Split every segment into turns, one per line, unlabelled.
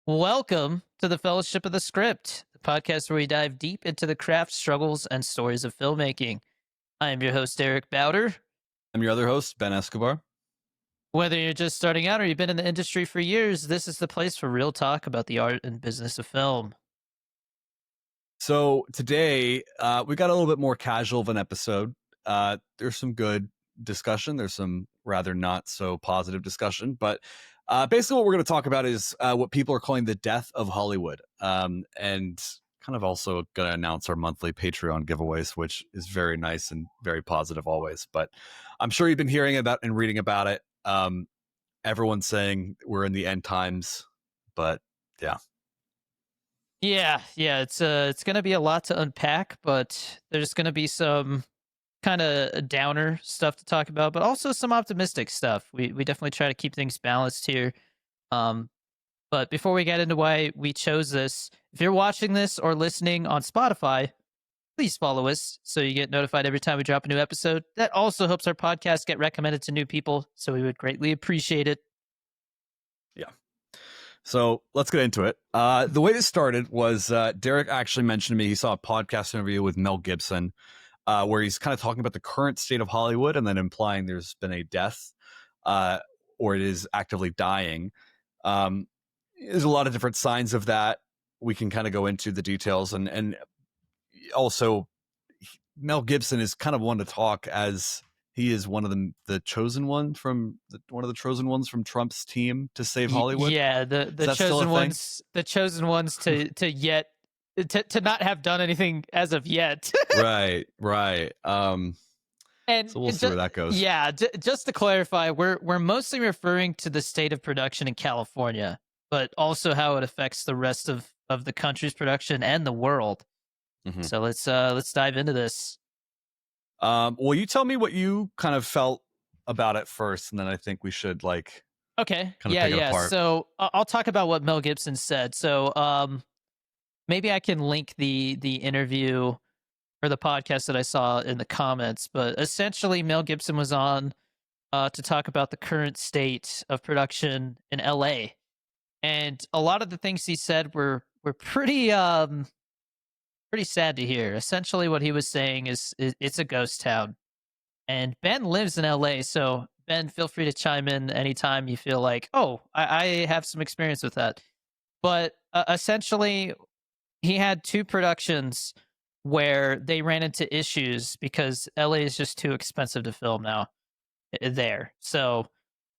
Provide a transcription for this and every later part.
Welcome to the Fellowship of the Script, the podcast where we dive deep into the craft, struggles, and stories of filmmaking. I am your host, Eric Bowder.
I'm your other host, Ben Escobar.
Whether you're just starting out or you've been in the industry for years, this is the place for real talk about the art and business of film.
So today, we got a little bit more casual of an episode. There's some good discussion. There's some rather not so positive discussion. But basically what we're going to talk about is what people are calling the death of Hollywood. And kind of also going to announce our monthly Patreon giveaways, which is very nice and very positive always. But I'm sure you've been hearing about and reading about it. Everyone's saying we're in the end times. But yeah.
Yeah, it's going to be a lot to unpack, but there's going to be some kind of downer stuff to talk about, but also some optimistic stuff. We definitely try to keep things balanced here. Um, But before we get into why we chose this, if you're watching this or listening on Spotify, please follow us so you get notified every time we drop a new episode. That also helps our podcast get recommended to new people, so we would greatly appreciate it.
Yeah. So let's get into it. The way this started was Derek actually mentioned to me he saw a podcast interview with Mel Gibson where he's kind of talking about the current state of Hollywood and then implying there's been a death or it is actively dying. There's a lot of different signs of that. We can kind of go into the details. And also, Mel Gibson is kind of one to talk as he is one of the chosen one from one of the chosen ones from Trump's team to save Hollywood.
Yeah, the chosen ones to not have done anything as of yet.
Right.
And
So we'll see where that goes.
Yeah, just to clarify, we're mostly referring to the state of production in California, but also how it affects the rest of the country's production and the world.
Mhm.
So let's dive into this.
Well, you tell me what you kind of felt about it first, and then I think we should
Okay.
kind of pick it apart.
So I'll talk about what Mel Gibson said. So maybe I can link the interview or the podcast that I saw in the comments. But essentially, Mel Gibson was on to talk about the current state of production in LA, and a lot of the things he said were pretty pretty sad to hear. Essentially, what he was saying is it's a ghost town. And Ben lives in LA, so Ben, feel free to chime in anytime you feel like, oh, I have some experience with that. But essentially, he had two productions where they ran into issues because LA is just too expensive to film now there. So,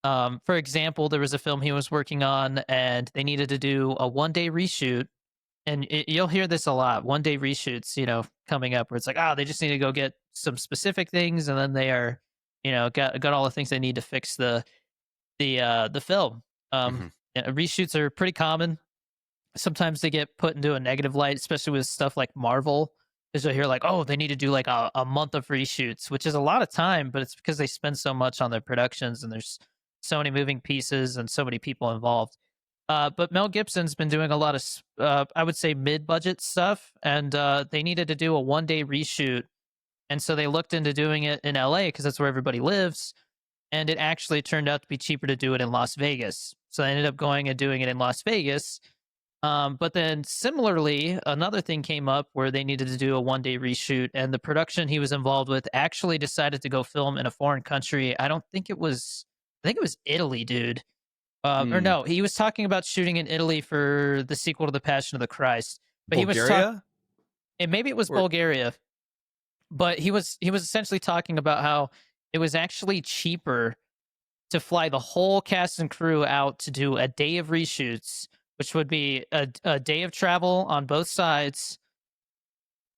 for example, there was a film he was working on, and they needed to do a 1 day reshoot. And you'll hear this a lot, 1 day reshoots, coming up where it's like, they just need to go get some specific things, and then they are, got all the things they need to fix the film.
Mhm.
Reshoots are pretty common. Sometimes they get put into a negative light, especially with stuff like Marvel, because you'll hear like, oh, they need to do like a month of reshoots, which is a lot of time, but it's because they spend so much on their productions and there's so many moving pieces and so many people involved. But Mel Gibson's been doing a lot of, I would say, mid-budget stuff, and they needed to do a 1 day reshoot, and so they looked into doing it in LA because that's where everybody lives, and it actually turned out to be cheaper to do it in Las Vegas. So they ended up going and doing it in Las Vegas. But then similarly, another thing came up where they needed to do a 1 day reshoot, and the production he was involved with actually decided to go film in a foreign country. I think it was Italy, dude. Or no, he was talking about shooting in Italy for the sequel to The Passion of the Christ. But
Bulgaria?
and maybe it was
Or-
Bulgaria, but he was essentially talking about how it was actually cheaper to fly the whole cast and crew out to do a day of reshoots, which would be a day of travel on both sides,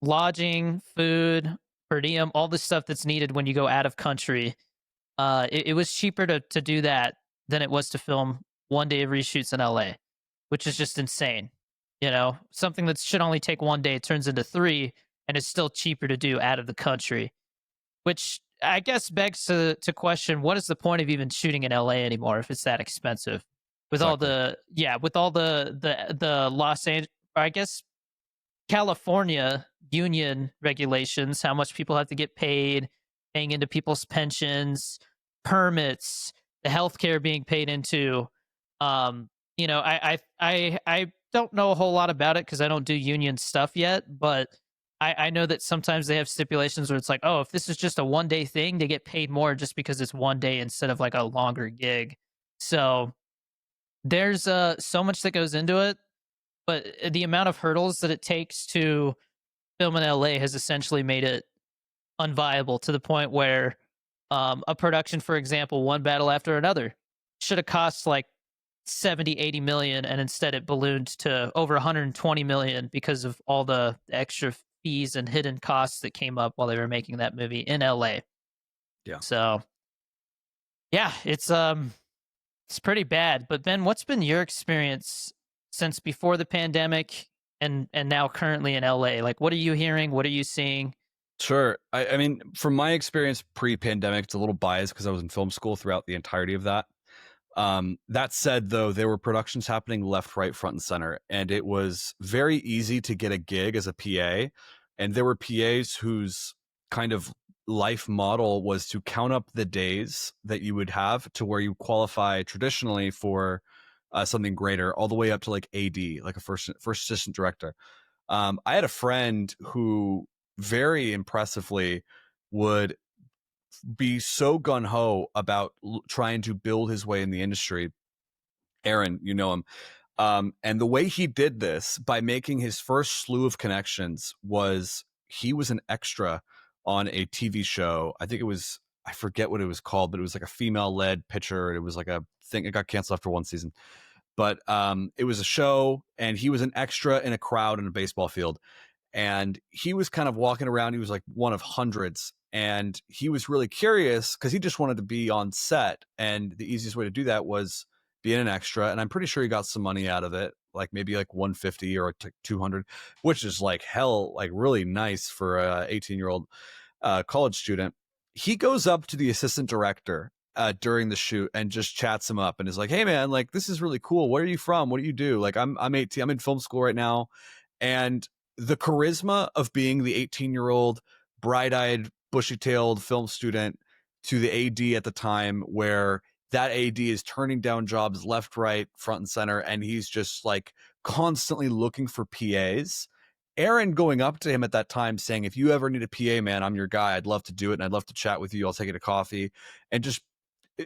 lodging, food, per diem, all the stuff that's needed when you go out of country. It was cheaper to do that than it was to film 1 day of reshoots in LA, which is just insane. Something that should only take 1 day turns into 3, and it's still cheaper to do out of the country, which I guess begs to question, what is the point of even shooting in LA anymore if it's that expensive? With
Exactly.
all the Los Angeles, I guess California union regulations, how much people have to get paid, paying into people's pensions, permits, the healthcare being paid into. you know, I don't know a whole lot about it because I don't do union stuff yet, but I know that sometimes they have stipulations where it's like, oh, if this is just a 1 day thing, they get paid more just because it's 1 day instead of like a longer gig. So there's so much that goes into it, but the amount of hurdles that it takes to film in LA has essentially made it unviable to the point where a production, for example, one battle after another, should have cost like 70, 80 million, and instead it ballooned to over 120 million because of all the extra fees and hidden costs that came up while they were making that movie in LA.
Yeah.
So yeah, it's pretty bad. But Ben, what's been your experience since before the pandemic and now currently in LA? Like, what are you hearing? What are you seeing?
Sure. I mean, from my experience pre-pandemic, it's a little biased because I was in film school throughout the entirety of that. That said, though, there were productions happening left, right, front, and center, and it was very easy to get a gig as a PA. And there were PAs whose kind of life model was to count up the days that you would have to where you qualify traditionally for something greater, all the way up to like AD, like a first assistant director. I had a friend who very impressively would be so gun ho about trying to build his way in the industry. Aaron, you know him. And the way he did this by making his first slew of connections was he was an extra on a TV show. I think it was, I forget what it was called, but it was like a female led pitcher. It was like a thing. It got canceled after one season, but it was a show and he was an extra in a crowd in a baseball field, and he was kind of walking around. He was like one of hundreds, and he was really curious because he just wanted to be on set, and the easiest way to do that was being an extra. And I'm pretty sure he got some money out of it, like maybe like 150 or 200, which is like hell, like really nice for a 18-year-old college student. He goes up to the assistant director during the shoot and just chats him up and is like, "Hey man, like this is really cool. Where are you from? What do you do? Like I'm 18. I'm in film school right now." And the charisma of being the 18-year-old bright-eyed bushy-tailed film student to the AD at the time, where that AD is turning down jobs left, right, front, and center, and he's just like constantly looking for PAs. Aaron going up to him at that time saying, "If you ever need a PA, man, I'm your guy. I'd love to do it, and I'd love to chat with you. I'll take you to coffee." And just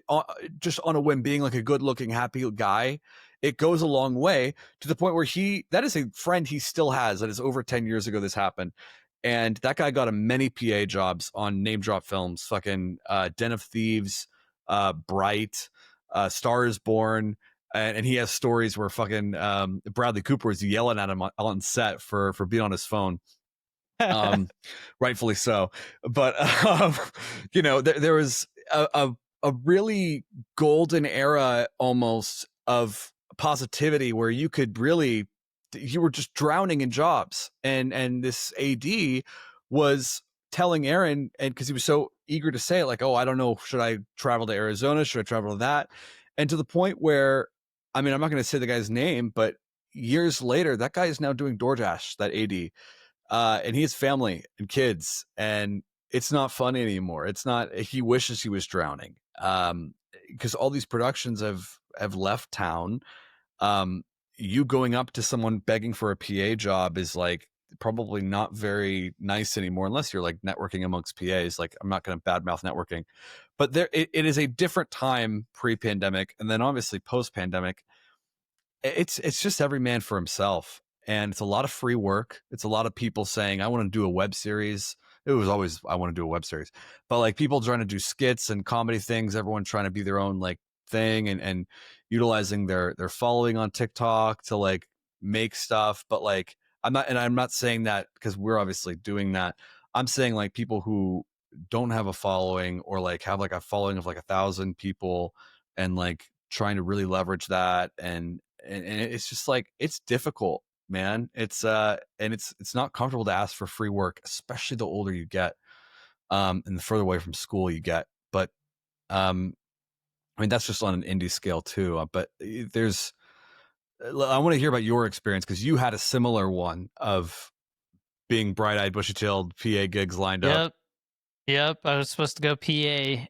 on a whim, being like a good-looking, happy guy, it goes a long way, to the point where that is a friend he still has. That is over 10 years ago this happened. And that guy got him many PA jobs on name drop films, fucking Den of Thieves, Bright, Star is Born. And he has stories where fucking Bradley Cooper was yelling at him on set for being on his phone. um Rightfully so. But there was a really golden era almost of positivity where you were just drowning in jobs, and this AD was telling Aaron, and because he was so eager to say it, like, "Oh, I don't know, should I travel to Arizona, should I travel to that?" And to the point where, I mean, I'm not going to say the guy's name, but years later that guy is now doing DoorDash, that AD. And he has family and kids, and it's not funny anymore. It's not. He wishes he was drowning, because all these productions have left town. um you going up to someone begging for a PA job is like probably not very nice anymore, unless you're like networking amongst PAs. Like, I'm not going to badmouth networking, but it is a different time pre-pandemic, and then obviously post-pandemic. It's just every man for himself, and it's a lot of free work. It's a lot of people saying, "I want to do a web series." It was always, "I want to do a web series," but like people trying to do skits and comedy things, everyone trying to be their own like thing, and utilizing their following on TikTok to like make stuff. But like, I'm not saying that because we're obviously doing that. I'm saying like people who don't have a following, or like have like a following of like 1,000 people, and like trying to really leverage that. And it's just like, it's difficult, man. And it's not comfortable to ask for free work, especially the older you get, and the further away from school you get. But um I mean, that's just on an indie scale too. But there's I want to hear about your experience, because you had a similar one of being bright-eyed bushy-tailed PA gigs lined up.
Yep. Yep, I was supposed to go PA,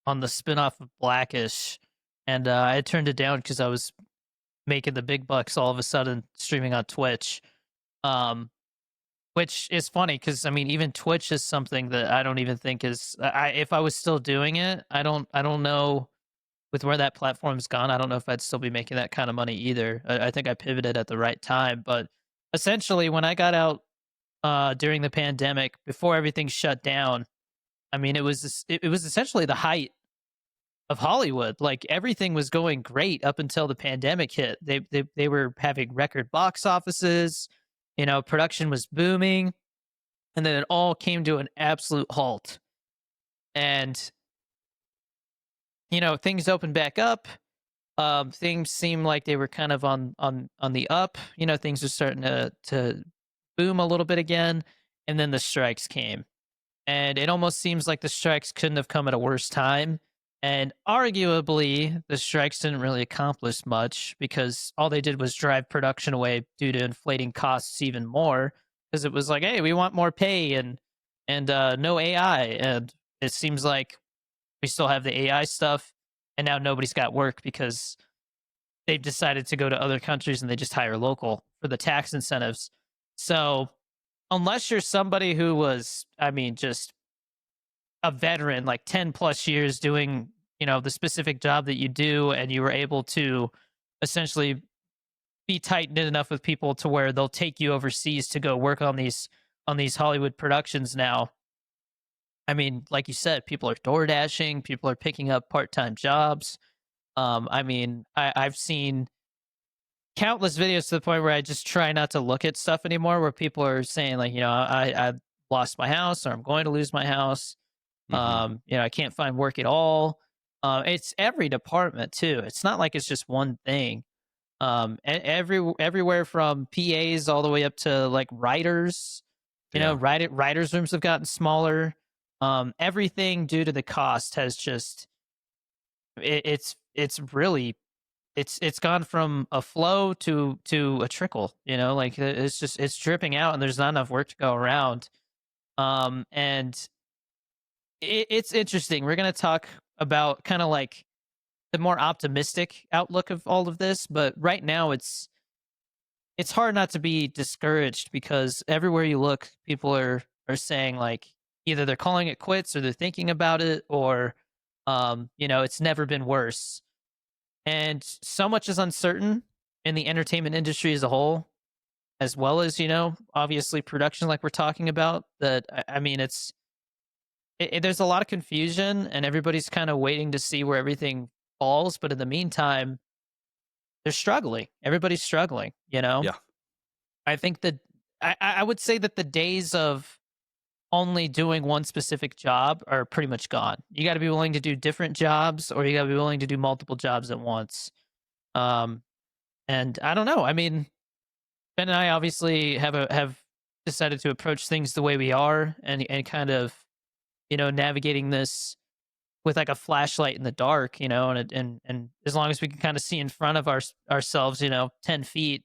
on the spinoff of Blackish, and I turned it down because I was making the big bucks all of a sudden streaming on Twitch. Um, which is funny because I mean, even Twitch is something that I don't even think is. If I was still doing it, I don't know with where that platform's gone. I don't know if I'd still be making that kind of money either. I think I pivoted at the right time, but essentially, when I got out during the pandemic, before everything shut down, I mean, it was essentially the height of Hollywood. Like everything was going great up until the pandemic hit. They were having record box offices. You know, production was booming, and then it all came to an absolute halt. And you know, things opened back up. Things seemed like they were kind of on the up. You know, things were starting to boom a little bit again, and then the strikes came, and it almost seems like the strikes couldn't have come at a worse time. And arguably, the strikes didn't really accomplish much because all they did was drive production away due to inflating costs even more. Because it was like, hey, we want more pay and no AI, and it seems like we still have the AI stuff, and now nobody's got work because they've decided to go to other countries and they just hire local for the tax incentives. So unless you're somebody who was, I mean, just a veteran, like 10 plus years doing, you know, the specific job that you do, and you were able to essentially be tight knit enough with people to where they'll take you overseas to go work on these Hollywood productions now. I mean, like you said, people are door dashing, people are picking up part time jobs. I mean, I've seen countless videos to the point where I just try not to look at stuff anymore where people are saying like, you know, I lost my house or I'm going to lose my house.
Hmm.
You know, I can't find work at all. It's every department too. It's not like it's just one thing. Everywhere from PAs all the way up to like writers. You know,
Yeah.
writers' rooms have gotten smaller. Everything due to the cost has just it's really it's gone from a flow to a trickle. You know, like it's just it's dripping out, and there's not enough work to go around. And it's interesting. We're gonna talk about kind of like the more optimistic outlook of all of this, but right now it's hard not to be discouraged because everywhere you look, people are saying like either they're calling it quits or they're thinking about it, or you know, it's never been worse. And so much is uncertain in the entertainment industry as a whole, as well as, you know, obviously production like we're talking about, that I mean there's a lot of confusion and everybody's kind of waiting to see where everything falls, but in the meantime, they're struggling. Everybody's struggling, you know?
Yeah.
I think that I would say that the days of only doing one specific job are pretty much gone. You got to be willing to do different jobs, or you got to be willing to do multiple jobs at once. Um, and I don't know. I mean, Ben and I obviously have decided to approach things the way we are, and kind of, you know, navigating this with like a flashlight in the dark, you know, and as long as we can kind of see in front of ourselves, you know, 10 feet,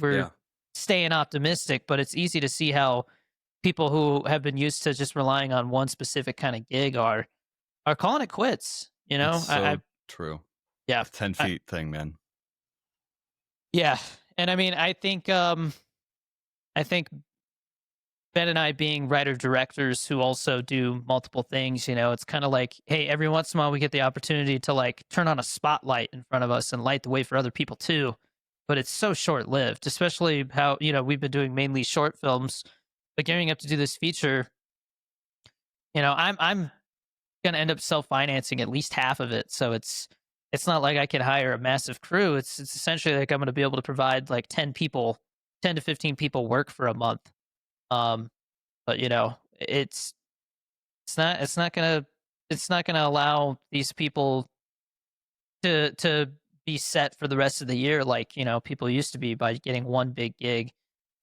we're
Yeah.
staying optimistic. But it's easy to see how people who have been used to just relying on one specific kind of gig are calling it quits. You
It's
know, I
so true.
yeah,
The 10
I,
feet thing, man.
yeah, and I mean, I think Ben and I being writer directors who also do multiple things, you know, it's kind of like, hey, every once in a while we get the opportunity to like turn on a spotlight in front of us and light the way for other people too. But it's so short lived, especially how, you know, we've been doing mainly short films, but gearing up to do this feature, you know, I'm gonna end up self financing at least half of it. So it's not like I can hire a massive crew. It's essentially like I'm gonna be able to provide like 10 people, 10 to 15 people work for a month. Um, but you know, it's not gonna it's not gonna allow these people to be set for the rest of the year like, you know, people used to be by getting one big gig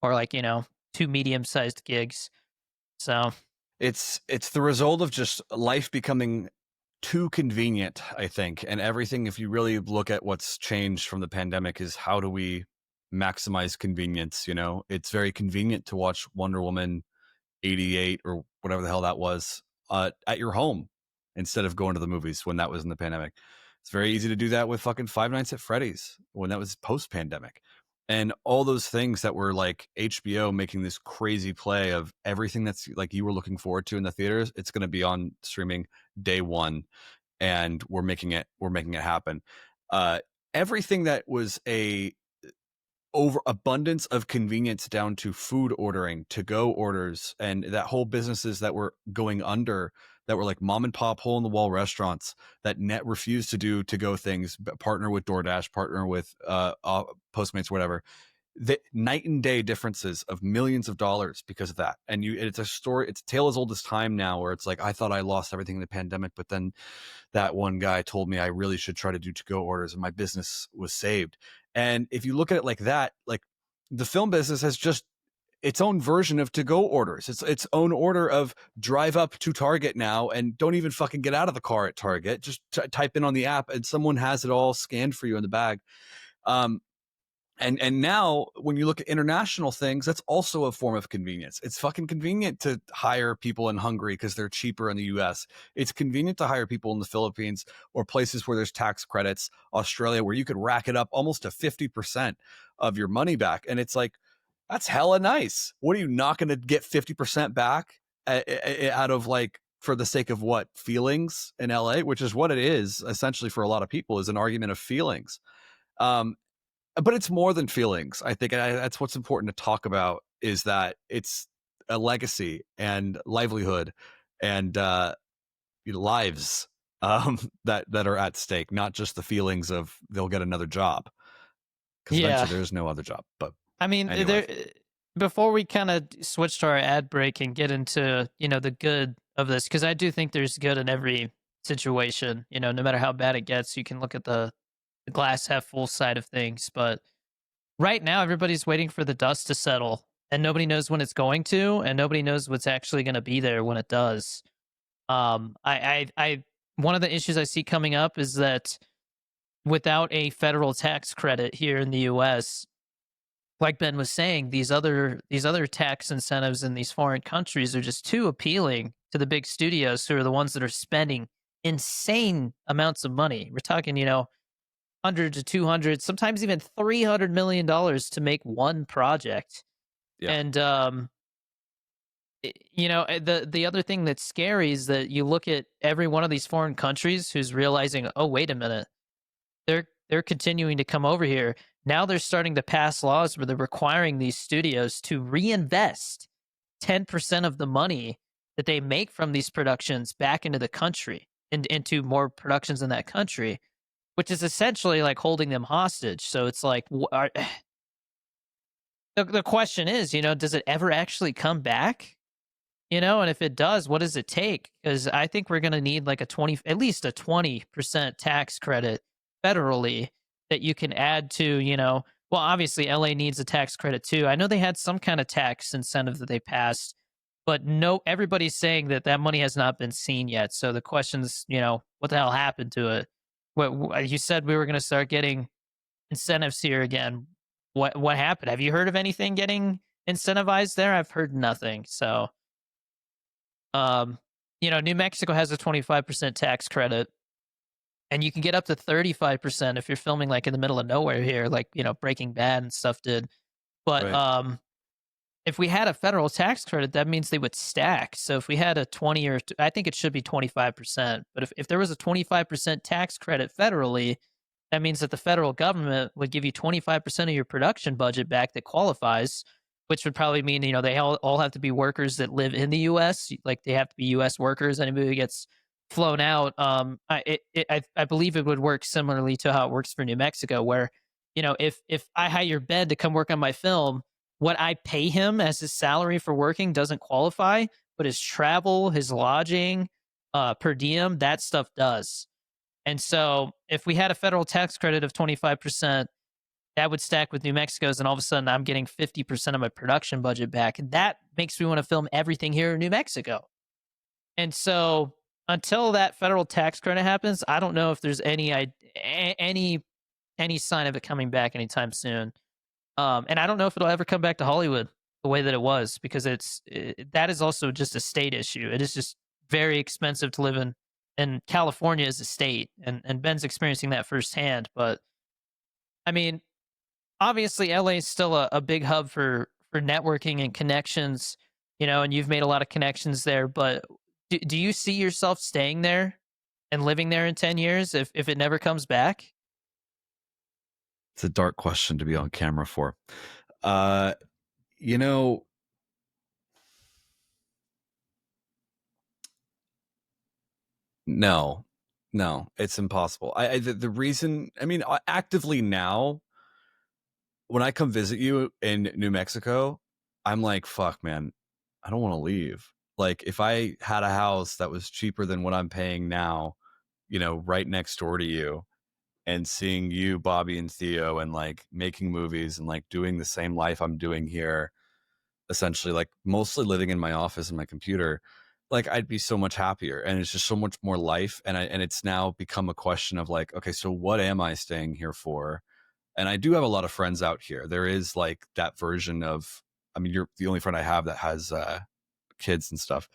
or like, you know, two medium sized gigs. So
It's the result of just life becoming too convenient, I think. And everything, if you really look at what's changed from the pandemic, is how do we maximize convenience? You know, it's very convenient to watch Wonder Woman 88 or whatever the hell that was at your home instead of going to the movies when that was in the pandemic. It's very easy to do that with fucking Five Nights at Freddy's when that was post pandemic. And all those things that were like HBO making this crazy play of everything that's like you were looking forward to in the theaters, it's going to be on streaming day one, and we're making it happen. Uh, Everything that was a overabundance of convenience down to food ordering, to go orders, and that whole businesses that were going under, that were like mom and pop hole in the wall restaurants that net refused to do to go things, partner with DoorDash, partner with Postmates, whatever. The night and day differences of millions of dollars because of that. And it's a story, it's a tale as old as time now, where it's like, I thought I lost everything in the pandemic, but then that one guy told me I really should try to do to go orders and my business was saved. And if you look at it like that, like the film business has just its own version of to go orders. It's its own order of drive up to Target now and don't even fucking get out of the car at Target. Just type in on the app and someone has it all scanned for you in the bag. Um, and now when you look at international things, that's also a form of convenience. It's fucking convenient to hire people in Hungary because they're cheaper in the US. It's convenient to hire people in the Philippines or places where there's tax credits, Australia, where you could rack it up almost to 50% of your money back. And it's like, that's hella nice. What are you not going to get 50% back out of, like, for the sake of what? Feelings in LA, which is what it is essentially for a lot of people, is an argument of feelings. But it's more than feelings. I think that's what's important to talk about, is that it's a legacy and livelihood and lives that are at stake, not just the feelings of they'll get another job, because
Yeah.
eventually there's no other job. But
I mean,
anyway,
before we kind of switch to our ad break and get into, the good of this, because I do think there's good in every situation, no matter how bad it gets, you can look at the glass half full side of things. But right now, everybody's waiting for the dust to settle, and nobody knows when it's going to, and nobody knows what's actually going to be there when it does. One of the issues I see coming up is that without a federal tax credit here in the U.S., like Ben was saying, these other tax incentives in these foreign countries are just too appealing to the big studios, who are the ones that are spending insane amounts of money. We're talking, 100 to 200, sometimes even $300 million to make one project.
yeah,
And the other thing that's scary is that you look at every one of these foreign countries who's realizing, oh, wait a minute, they're continuing to come over here. Now they're starting to pass laws where they're requiring these studios to reinvest 10% of the money that they make from these productions back into the country and into more productions in that country, which is essentially like holding them hostage. So it's like, the question is, does it ever actually come back? And if it does, what does it take? Because I think we're going to need like at least a 20% tax credit federally that you can add to, well, obviously LA needs a tax credit too. I know they had some kind of tax incentive that they passed, but no, everybody's saying that that money has not been seen yet. So the question's, what the hell happened to it? What you said we were going to start getting incentives here again. What happened? Have you heard of anything getting incentivized there? I've heard nothing. So um, New Mexico has a 25% tax credit, and you can get up to 35% if you're filming like in the middle of nowhere here, like, Breaking Bad and stuff did. But
right.
if we had a federal tax credit, that means they would stack. So if we had a 20, or I think it should be 25%, but if there was a 25% tax credit federally, that means that the federal government would give you 25% of your production budget back that qualifies, which would probably mean, they all have to be workers that live in the US. Like, they have to be US workers. Anybody who gets flown out, I believe it would work similarly to how it works for New Mexico, where, if I hire Ben to come work on my film, what I pay him as his salary for working doesn't qualify, but his travel, his lodging, per diem, that stuff does. And so if we had a federal tax credit of 25%, that would stack with New Mexico's, and all of a sudden I'm getting 50% of my production budget back. And that makes me want to film everything here in New Mexico. And so until that federal tax credit happens, I don't know if there's any sign of it coming back anytime soon. And I don't know if it'll ever come back to Hollywood the way that it was, because that is also just a state issue. It is just very expensive to live in and California is a state, and Ben's experiencing that firsthand. But I mean, obviously, LA is still a big hub for networking and connections, and you've made a lot of connections there. But do you see yourself staying there and living there in 10 years if it never comes back?
It's a dark question to be on camera for. Uh, you know, no, no, it's impossible. The reason, I mean, actively now, when I come visit you in New Mexico, I'm like, fuck, man, I don't want to leave. Like, if I had a house that was cheaper than what I'm paying now, right next door to you, and seeing you, Bobby and Theo, and like making movies and like doing the same life I'm doing here, essentially, like mostly living in my office and my computer, like I'd be so much happier. And it's just so much more life. And it's now become a question of like, okay, so what am I staying here for? And I do have a lot of friends out here. There is like that version of, I mean, you're the only friend I have that has kids and stuff,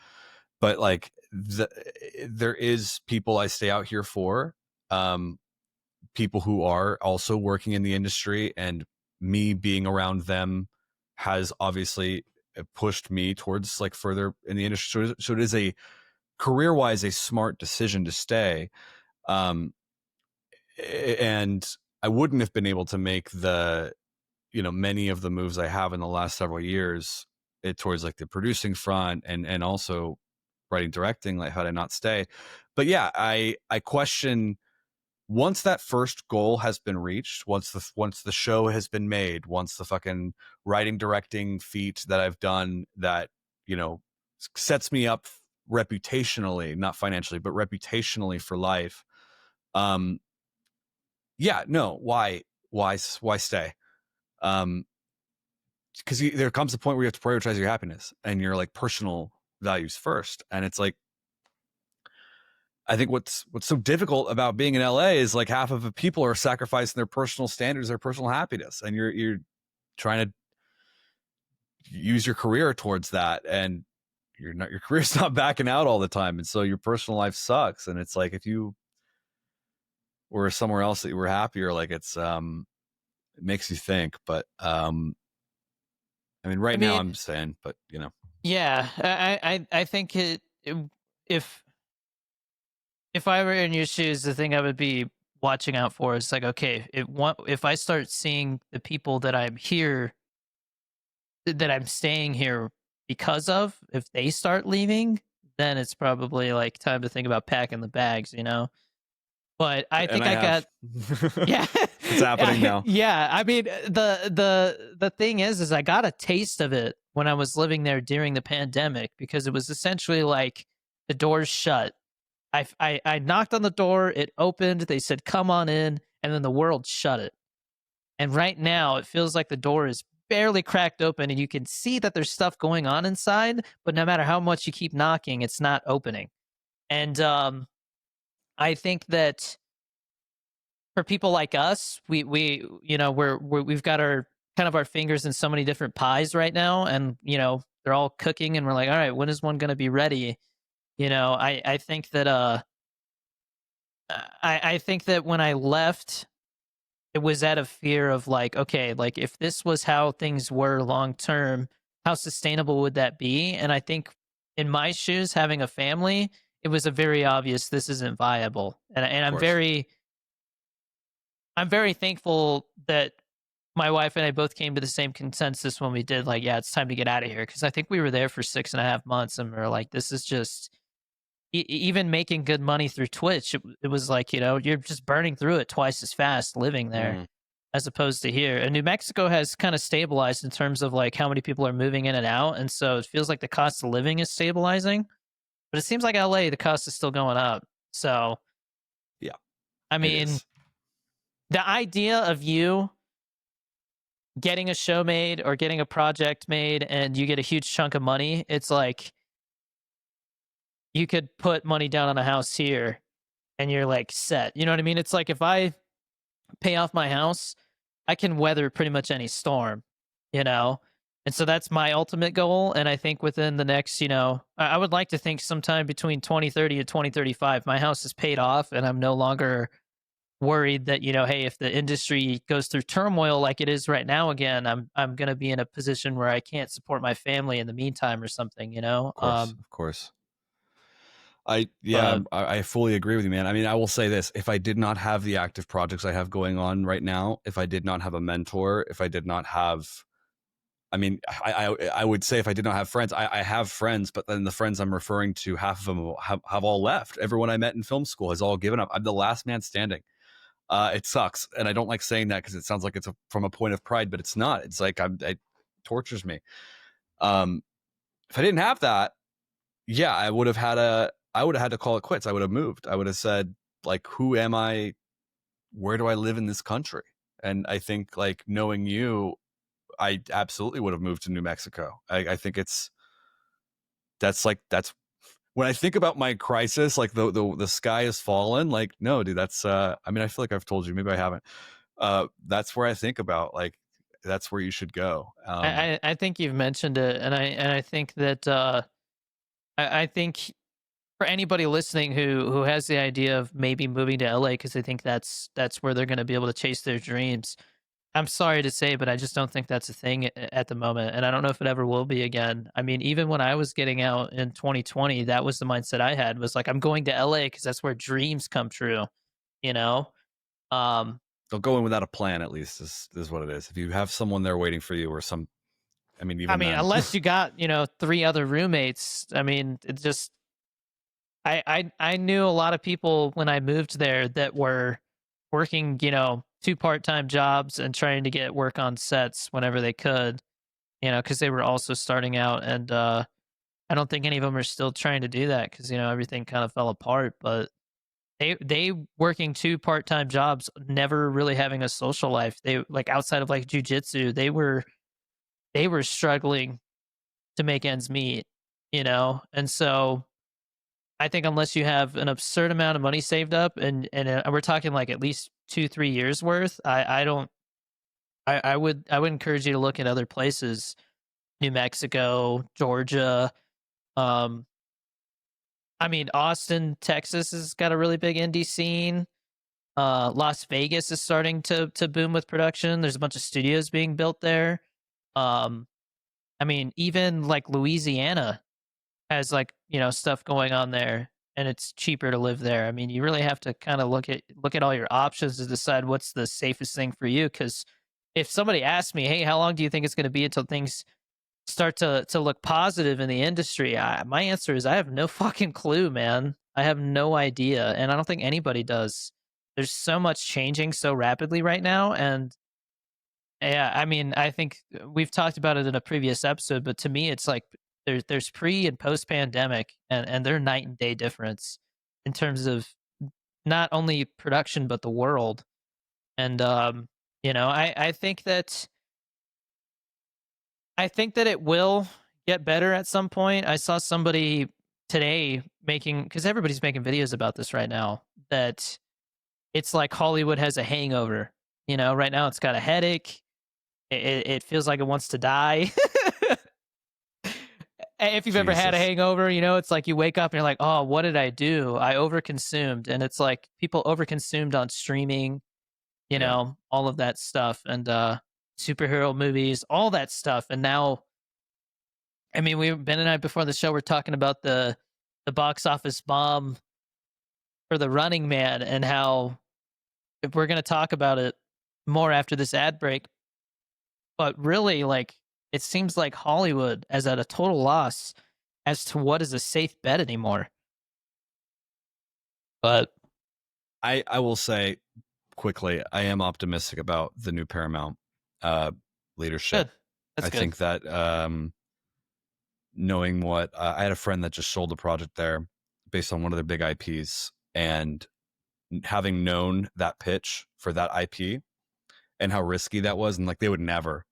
but like there is people I stay out here for. Um, People who are also working in the industry, and me being around them has obviously pushed me towards like further in the industry. So it is a career wise a smart decision to stay. Um, and I wouldn't have been able to make the many of the moves I have in the last several years towards like the producing front and also writing directing, like had I not stay. But yeah, I question, once that first goal has been reached, once the show has been made, once the fucking writing directing feat that I've done that sets me up reputationally, not financially, but reputationally for life. Um, yeah, no, why stay? Because there comes a point where you have to prioritize your happiness and your like personal values first, and it's like, I think what's so difficult about being in LA is like half of the people are sacrificing their personal standards, their personal happiness, and you're trying to use your career towards that, and your career's not backing out all the time, and so your personal life sucks. And it's like, if you were somewhere else that you were happier, like it makes you think. But I mean,
I
right now
mean,
I'm saying, but
yeah, I think if if I were in your shoes, the thing I would be watching out for is like, okay, if I start seeing the people that I'm here, that I'm staying here because of, if they start leaving, then it's probably like time to think about packing the bags. But I
and
think
I
I
have.
got, yeah,
It's happening now.
yeah. I mean, the thing is I got a taste of it when I was living there during the pandemic, because it was essentially like the doors shut. I knocked on the door, it opened, they said, "Come on in," and then the world shut it. And right now, it feels like the door is barely cracked open, and you can see that there's stuff going on inside, but no matter how much you keep knocking, it's not opening. And I think that for people like us, we've got our kind of our fingers in so many different pies right now, and they're all cooking, and we're like, all right, when is one going to be ready? I think that I think that when I left, it was out of fear of like, okay, like if this was how things were long term, how sustainable would that be? And I think in my shoes, having a family, it was a very obvious this isn't viable. And
Of
I'm
course.
very thankful that my wife and I both came to the same consensus when we did, like, yeah, it's time to get out of here. Cause I think we were there for 6.5 months, and we are like, this is just even making good money through Twitch. It was like, you're just burning through it twice as fast living there
Mm.
as opposed to here. And New Mexico has kind of stabilized in terms of like how many people are moving in and out. And so it feels like the cost of living is stabilizing. But it seems like LA, the cost is still going up. So,
Yeah,
I
it
mean,
is.
the idea of you getting a show made or getting a project made and you get a huge chunk of money, it's like you could put money down on a house here and you're like set. You know what I mean? It's like if I pay off my house, I can weather pretty much any storm, you know? And so that's my ultimate goal. And I think within the next, I would like to think sometime between 2030 and 2035, my house is paid off and I'm no longer worried that, hey, if the industry goes through turmoil like it is right now again, I'm going to be in a position where I can't support my family in the meantime or something,
Of course, of course.
but
I fully agree with you, man. I mean, I will say this: if I did not have the active projects I have going on right now, if I did not have a mentor, if I did not have, I mean, I would say if I did not have friends, I have friends, but then the friends I'm referring to, half of them have all left. Everyone I met in film school has all given up. I'm the last man standing. It sucks, and I don't like saying that because it sounds like it's from a point of pride, but it's not. It's like it tortures me. Um, if I didn't have that, yeah, I would have had to call it quits. I would have moved. I would have said, like, who am I? Where do I live in this country? And I think, like, knowing you, I absolutely would have moved to New Mexico. I think that's when I think about my crisis, like the sky has fallen. Like, no, dude, that's I mean, I feel like I've told you, maybe I haven't. That's where I think about, like, that's where you should go.
I think you've mentioned it. And I think that, I think for anybody listening who has the idea of maybe moving to LA because they think that's where they're going to be able to chase their dreams. I'm sorry to say, but I just don't think that's a thing at the moment, and I don't know if it ever will be again. I mean, even when I was getting out in 2020, that was the mindset I had, was like, I'm going to LA because that's where dreams come true, you know? Um,
They'll go in without a plan, at least, is what it is. If you have someone there waiting for you, or some, I mean,
I
even
mean,
then,
unless you got, three other roommates, I mean, it just, I knew a lot of people when I moved there that were working, two part-time jobs and trying to get work on sets whenever they could, because they were also starting out. And I don't think any of them are still trying to do that because everything kind of fell apart. But they working two part-time jobs, never really having a social life. They, like, outside of like jujitsu, they were struggling to make ends meet, and so I think unless you have an absurd amount of money saved up, and we're talking like at least 2-3 years worth, I don't. I would encourage you to look at other places, New Mexico, Georgia. Um, I mean, Austin, Texas has got a really big indie scene. Las Vegas is starting to boom with production. There's a bunch of studios being built there. Um, I mean, even like Louisiana has, like, stuff going on there, and it's cheaper to live there. I mean, you really have to kind of look at all your options to decide what's the safest thing for you. Because if somebody asks me, "Hey, how long do you think it's going to be until things start to look positive in the industry?" My answer is I have no fucking clue, man. I have no idea, and I don't think anybody does. There's so much changing so rapidly right now, and yeah, I mean, I think we've talked about it in a previous episode, but to me, it's like there's pre and post pandemic, and they're night and day difference in terms of not only production but the world. And I think that it will get better at some point. I saw somebody today making, because everybody's making videos about this right now, that it's like Hollywood has a hangover. Right now it's got a headache. It feels like it wants to die. If you've ever had a
Jesus,
hangover, it's like you wake up and you're like, "Oh, what did I do? I overconsumed." And it's like people overconsumed on streaming,
yeah.
all of that stuff, and superhero movies, all that stuff. And now, I mean, Ben and I before the show were talking about the box office bomb for The Running Man, and how, if we're going to talk about it more after this ad break, but really, like, it seems like Hollywood is at a total loss as to what is a safe bet anymore. But
I will say quickly, I am optimistic about the new Paramount uh, leadership.
good. That's
I
good.
think that knowing what I had a friend that just sold a project there based on one of their big IPs, and having known that pitch for that IP and how risky that was, and like they would never.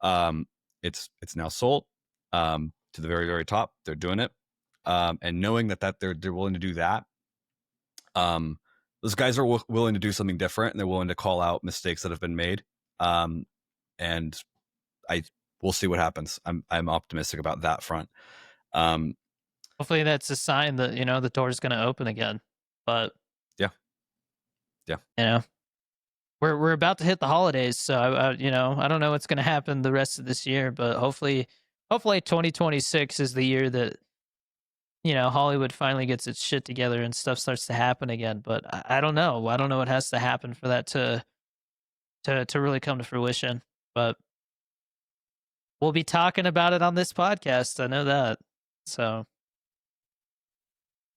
Um, it's now sold to the very very top. They're doing it, and knowing that they're willing to do that. Um, those guys are willing to do something different, and they're willing to call out mistakes that have been made. Um, and I we'll see what happens. I'm optimistic about that front. Um,
Hopefully that's a sign that, the door's going to open again. But,
yeah, yeah.
you know, we're about to hit the holidays, so I don't know what's going to happen the rest of this year, but hopefully 2026 is the year that Hollywood finally gets its shit together and stuff starts to happen again. But I don't know. I don't know what has to happen for that to really come to fruition. But we'll be talking about it on this podcast. I know that. So,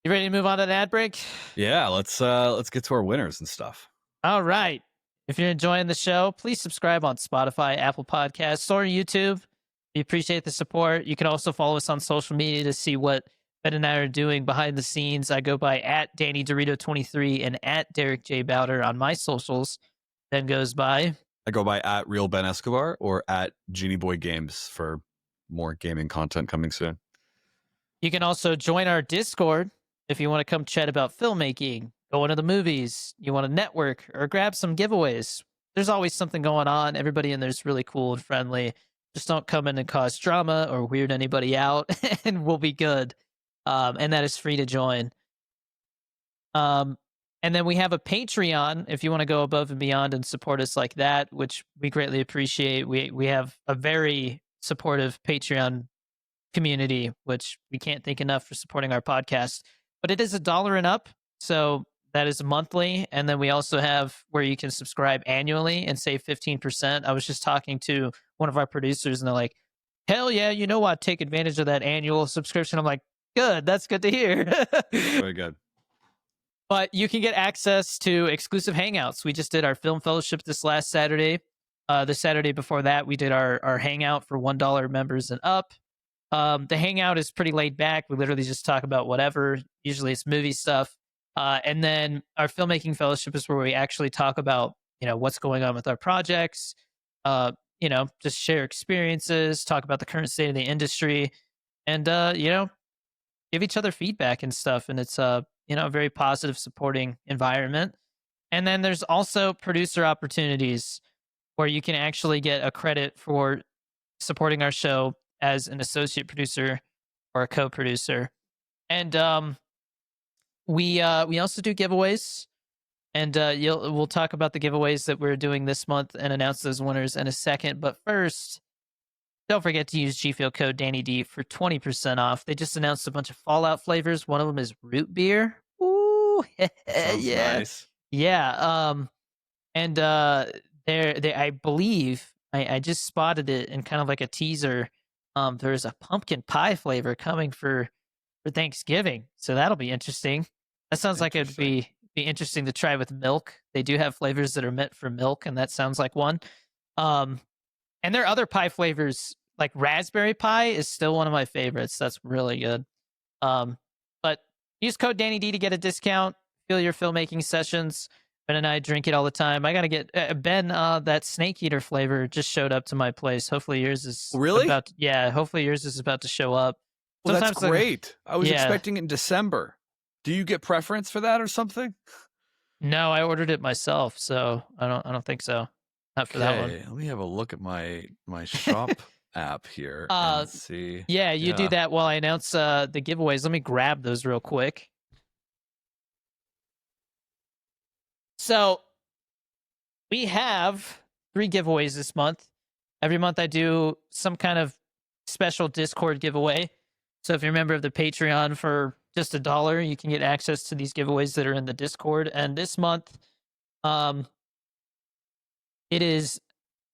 you ready to move on to an ad break?
Yeah, let's get to our winners and stuff.
All right. If you're enjoying the show, please subscribe on Spotify, Apple Podcasts, or YouTube. We appreciate the support. You can also follow us on social media to see what Ben and I are doing behind the scenes. I go by at Danny Dorito23 and at Derek J. Bowder on my socials. Ben goes by.
I go by at Real Ben Escobar or at Genie Boy Games for more gaming content coming soon.
You can also join our Discord if you want to come chat about filmmaking, going to the movies, you want to network, or grab some giveaways. There's always something going on. Everybody in there's really cool and friendly. Just don't come in and cause drama or weird anybody out, and we'll be good. And that is free to join. And then we have a Patreon if you want to go above and beyond and support us like that, which we greatly appreciate. We have a very supportive Patreon community, which we can't thank enough for supporting our podcast. But it is $1 and up, so that is monthly. And then we also have where you can subscribe annually and save 15%. I was just talking to one of our producers, and they're like, "Hell yeah, I'd take advantage of that annual subscription." I'm like, "Good, that's good to hear."
Very good.
But you can get access to exclusive hangouts. We just did our film fellowship this last Saturday. The Saturday before that, we did our hangout for $1 members and up. The hangout is pretty laid back. We literally just talk about whatever. Usually it's movie stuff. And then our filmmaking fellowship is where we actually talk about, what's going on with our projects, just share experiences, talk about the current state of the industry, and, give each other feedback and stuff. And it's, a very positive, supporting environment. And then there's also producer opportunities where you can actually get a credit for supporting our show as an associate producer or a co-producer. And we also do giveaways, and we'll talk about the giveaways that we're doing this month and announce those winners in a second. But first, don't forget to use G Fuel code DannyD for 20% off. They just announced a bunch of Fallout flavors. One of them is root beer. Ooh, yeah,
Nice.
yeah. And they I believe I just spotted it in kind of like a teaser. There's a pumpkin pie flavor coming for Thanksgiving, so that'll be interesting. That sounds like it'd be interesting to try with milk. They do have flavors that are meant for milk, and that sounds like one. And there are other pie flavors, like raspberry pie is still one of my favorites. That's really good. But use code DannyD to get a discount. Feel your filmmaking sessions. Ben and I drink it all the time. I gotta get Ben. That snake eater flavor just showed up to my place. Hopefully yours is
Really?
Hopefully yours is about to show up.
Well, that's great. I was
Yeah.
expecting it in December. Do you get preference for that or something?
No, I ordered it myself, so I don't think so. Not for that one.
Let me have a look at my shop app here and see.
Yeah, you do that while I announce the giveaways. Let me grab those real quick. So we have 3 giveaways this month. Every month I do some kind of special Discord giveaway. So if you're a member of the Patreon for just $1, you can get access to these giveaways that are in the Discord. And this month, it is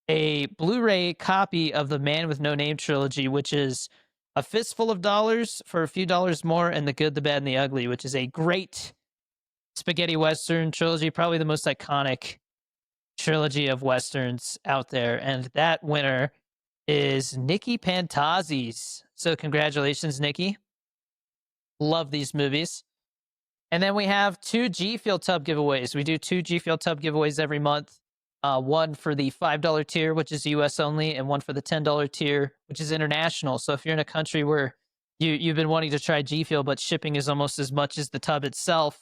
a Blu-ray copy of the Man with No Name trilogy, which is A Fistful of Dollars for a few dollars more, and The Good, the Bad, and the Ugly, which is a great spaghetti western trilogy, probably the most iconic trilogy of westerns out there. And that winner is Nikki Pantazis. So congratulations, Nikki. Love these movies. And then we have 2 G Fuel Tub giveaways. We do 2 G Fuel Tub giveaways every month. One for the $5 tier, which is US only, and one for the $10 tier, which is international. So if you're in a country where you've been wanting to try G Fuel, but shipping is almost as much as the tub itself,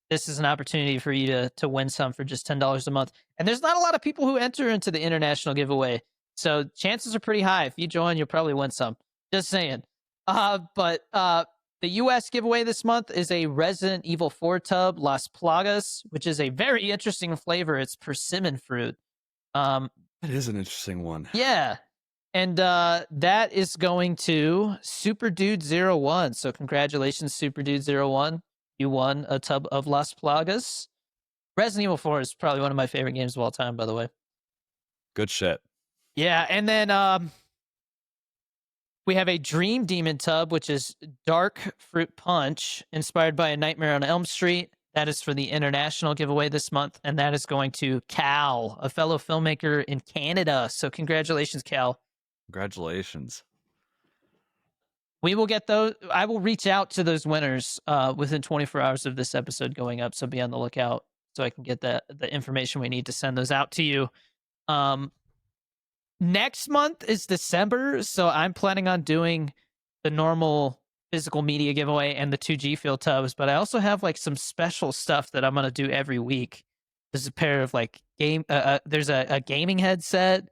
this is an opportunity for you to win some for just $10 a month. And there's not a lot of people who enter into the international giveaway. So chances are pretty high. If you join, you'll probably win some. Just saying. But the US giveaway this month is a Resident Evil 4 tub, Las Plagas, which is a very interesting flavor. It's persimmon fruit. Um,
That is an interesting one.
yeah. And that is going to Super Dude 01. So congratulations, Super Dude 01. You won a tub of Las Plagas. Resident Evil 4 is probably one of my favorite games of all time, by the way.
Good shit.
Yeah, and then we have a Dream Demon tub, which is dark fruit punch, inspired by A Nightmare on Elm Street. That is for the international giveaway this month, and that is going to Cal, a fellow filmmaker in Canada. So congratulations, Cal.
Congratulations.
We will get those. I will reach out to those winners within 24 hours of this episode going up. So be on the lookout so I can get the information we need to send those out to you. Next month is December, so I'm planning on doing the normal physical media giveaway and the 2G Field tubs, but I also have like some special stuff that I'm gonna do every week. There's a pair of like there's a gaming headset,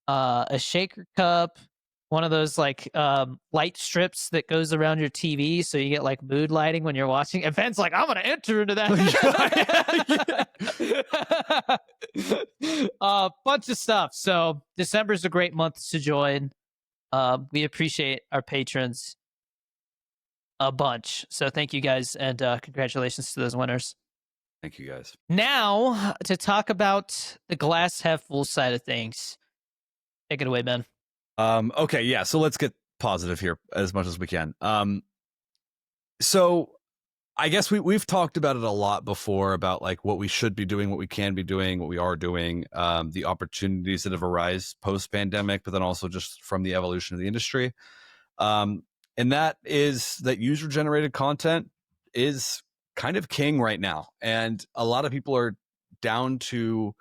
a shaker cup, one of those like light strips that goes around your TV so you get like mood lighting when you're watching. And Ben's like, I'm gonna enter into that. Bunch of stuff. So December's a great month to join. We appreciate our patrons a bunch. So thank you guys, and congratulations to those winners.
Thank you guys.
Now to talk about the glass half full side of things. Take it away, Ben.
Okay, yeah. So let's get positive here as much as we can. So I guess we've talked about it a lot before about like what we should be doing, what we can be doing, what we are doing, the opportunities that have arisen post pandemic, but then also just from the evolution of the industry. And that is that user generated content is kind of king right now. And a lot of people are down to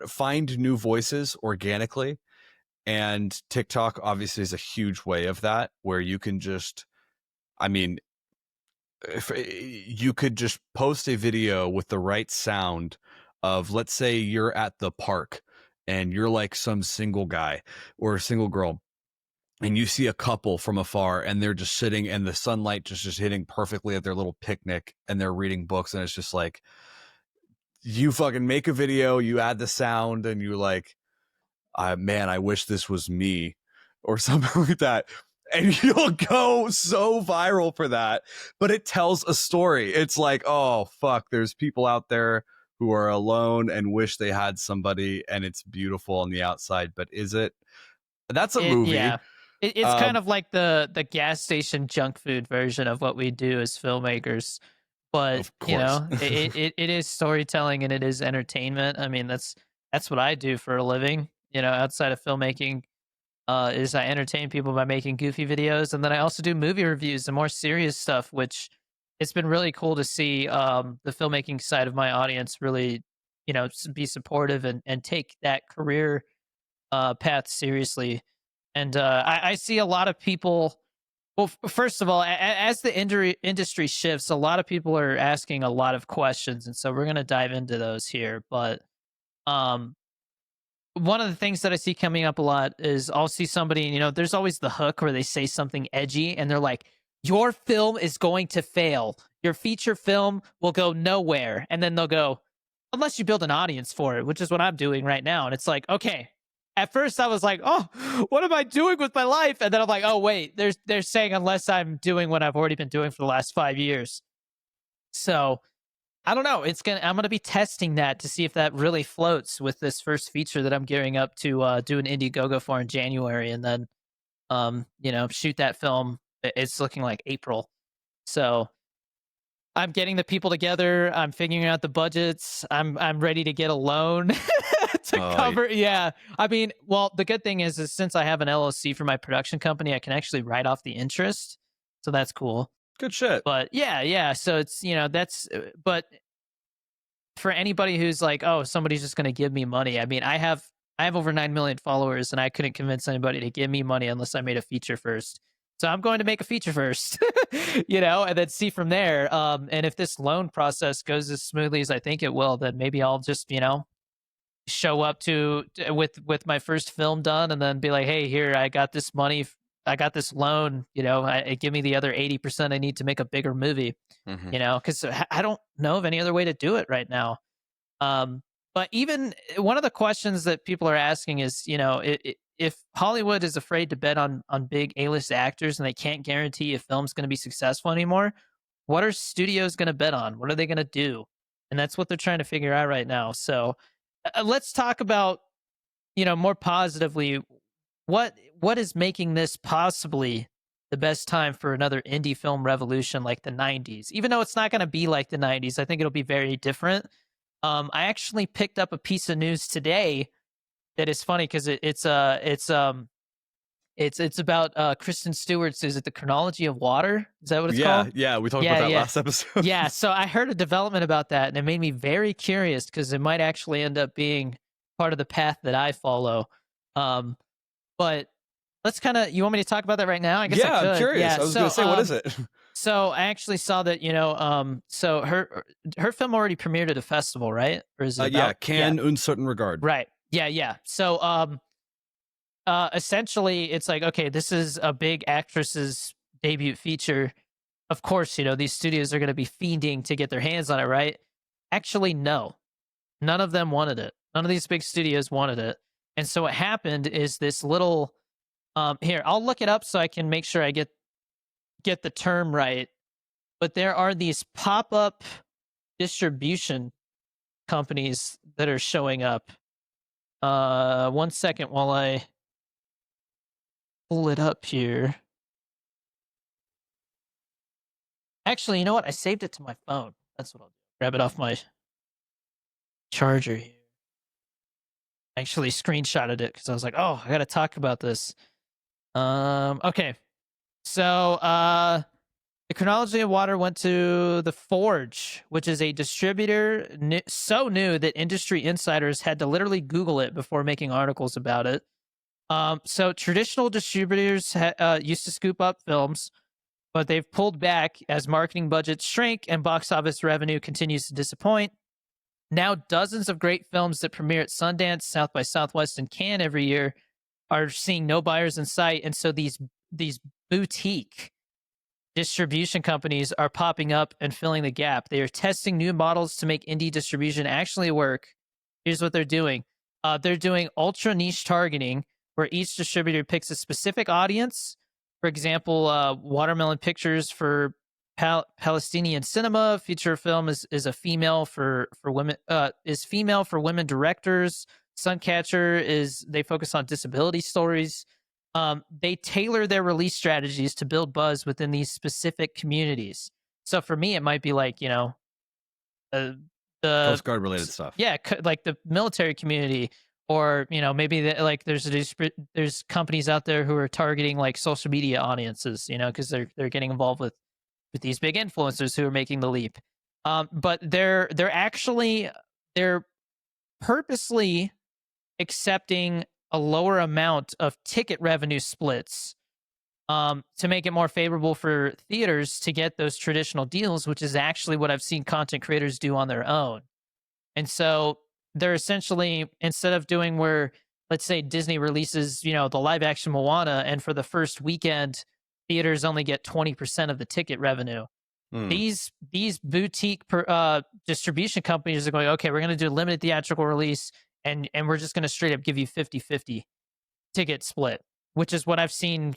find new voices organically. And TikTok obviously is a huge way of that, where you can just, I mean, if you could just post a video with the right sound of, let's say you're at the park and you're like some single guy or a single girl, and you see a couple from afar and they're just sitting and the sunlight just hitting perfectly at their little picnic and they're reading books, and it's just like, you fucking make a video, you add the sound, and you like, man, I wish this was me, or something like that. And you'll go so viral for that. But it tells a story. It's like, oh, fuck, there's people out there who are alone and wish they had somebody, and it's beautiful on the outside. But is it? That's a movie.
Yeah. It's kind of like the gas station junk food version of what we do as filmmakers. But, you know, it is storytelling and it is entertainment. I mean, that's what I do for a living, you know, outside of filmmaking. Is I entertain people by making goofy videos, and then I also do movie reviews and more serious stuff, which it's been really cool to see the filmmaking side of my audience really, you know, be supportive and take that career path seriously. And I see a lot of people. Well, first of all, as the industry shifts, a lot of people are asking a lot of questions, and so we're going to dive into those here. But um, one of the things that I see coming up a lot is I'll see somebody, you know, there's always the hook where they say something edgy and they're like, your film is going to fail. Your feature film will go nowhere. And then they'll go, unless you build an audience for it, which is what I'm doing right now. And it's like, okay. At first I was like, oh, what am I doing with my life? And then I'm like, oh, wait, they're saying unless I'm doing what I've already been doing for the last 5 years. So I don't know. I'm gonna be testing that to see if that really floats with this first feature that I'm gearing up to do an Indiegogo for in January, and then you know, shoot that film. It's looking like April. So I'm getting the people together. I'm figuring out the budgets. I'm ready to get a loan to cover. Yeah. I mean, well, the good thing is since I have an LLC for my production company, I can actually write off the interest. So that's cool.
Good shit.
But yeah. So it's, you know, but for anybody who's like, oh, somebody's just going to give me money. I mean, I have over 9 million followers, and I couldn't convince anybody to give me money unless I made a feature first. So I'm going to make a feature first, you know, and then see from there. And if this loan process goes as smoothly as I think it will, then maybe I'll just, you know, show up with my first film done and then be like, hey, here, I got this money, I got this loan, give me the other 80% I need to make a bigger movie,
Hmm.
because I don't know of any other way to do it right now. um but even one of the questions that people are asking is, if Hollywood is afraid to bet on big A-list actors and they can't guarantee a film's going to be successful anymore, what are studios going to bet on? What are they going to do? And that's what they're trying to figure out right now. So let's talk about, more positively, what is making this possibly the best time for another indie film revolution like the 90s. Even though it's not going to be like the 90s, I think it'll be very different. I actually picked up a piece of news today that is funny because it's about Kristen Stewart's. Is it The Chronology of Water? Is that what it's
Yeah,
called?
yeah, we talked about
Yeah,
that
yeah.
last episode.
Yeah, so I heard a development about that, and it made me very curious because it might actually end up being part of the path that I follow. Um, but let's kind of. You want me to talk about that right now? I guess I
Yeah, I'm
could.
curious.
Yeah.
I was gonna
So,
say, what is it?
so I actually saw that. So her film already premiered at a festival, right? Or is it
Yeah,
about? Yeah.
Can Uncertain Regard.
Right. Yeah. Yeah. So, essentially, it's like, okay, this is a big actress's debut feature. Of course, these studios are going to be fiending to get their hands on it, right? Actually, no, none of them wanted it. None of these big studios wanted it. And so what happened is this little, here, I'll look it up so I can make sure I get the term right. But there are these pop-up distribution companies that are showing up. 1 second while I pull it up here. Actually, you know what? I saved it to my phone. That's what I'll do. Grab it off my charger here. I actually screenshotted it because I was like, oh, I got to talk about this. Okay. So, the Chronology of Water went to The Forge, which is a distributor so new that industry insiders had to literally Google it before making articles about it. So traditional distributors used to scoop up films, but they've pulled back as marketing budgets shrink and box office revenue continues to disappoint. Now, dozens of great films that premiere at Sundance, South by Southwest, and Cannes every year are seeing no buyers in sight, and so these boutique distribution companies are popping up and filling the gap. They are testing new models to make indie distribution actually work. Here's what they're doing. They're doing ultra niche targeting, where each distributor picks a specific audience. For example, Watermelon Pictures for Palestinian cinema. Feature film is a female for women, is female for women directors. Suncatcher is, they focus on disability stories. They tailor their release strategies to build buzz within these specific communities. So for me, it might be like, uh, the
Coast Guard related stuff.
yeah, like the military community, or maybe like there's companies out there who are targeting like social media audiences, because they're getting involved with these big influencers who are making the leap. But they're purposely accepting a lower amount of ticket revenue splits, to make it more favorable for theaters to get those traditional deals, which is actually what I've seen content creators do on their own. And so they're essentially, instead of doing where, let's say Disney releases, the live action Moana, and for the first weekend, theaters only get 20% of the ticket revenue.
Hmm.
These boutique distribution companies are going, okay, we're going to do a limited theatrical release, and we're just going to straight up give you 50-50 ticket split, which is what I've seen,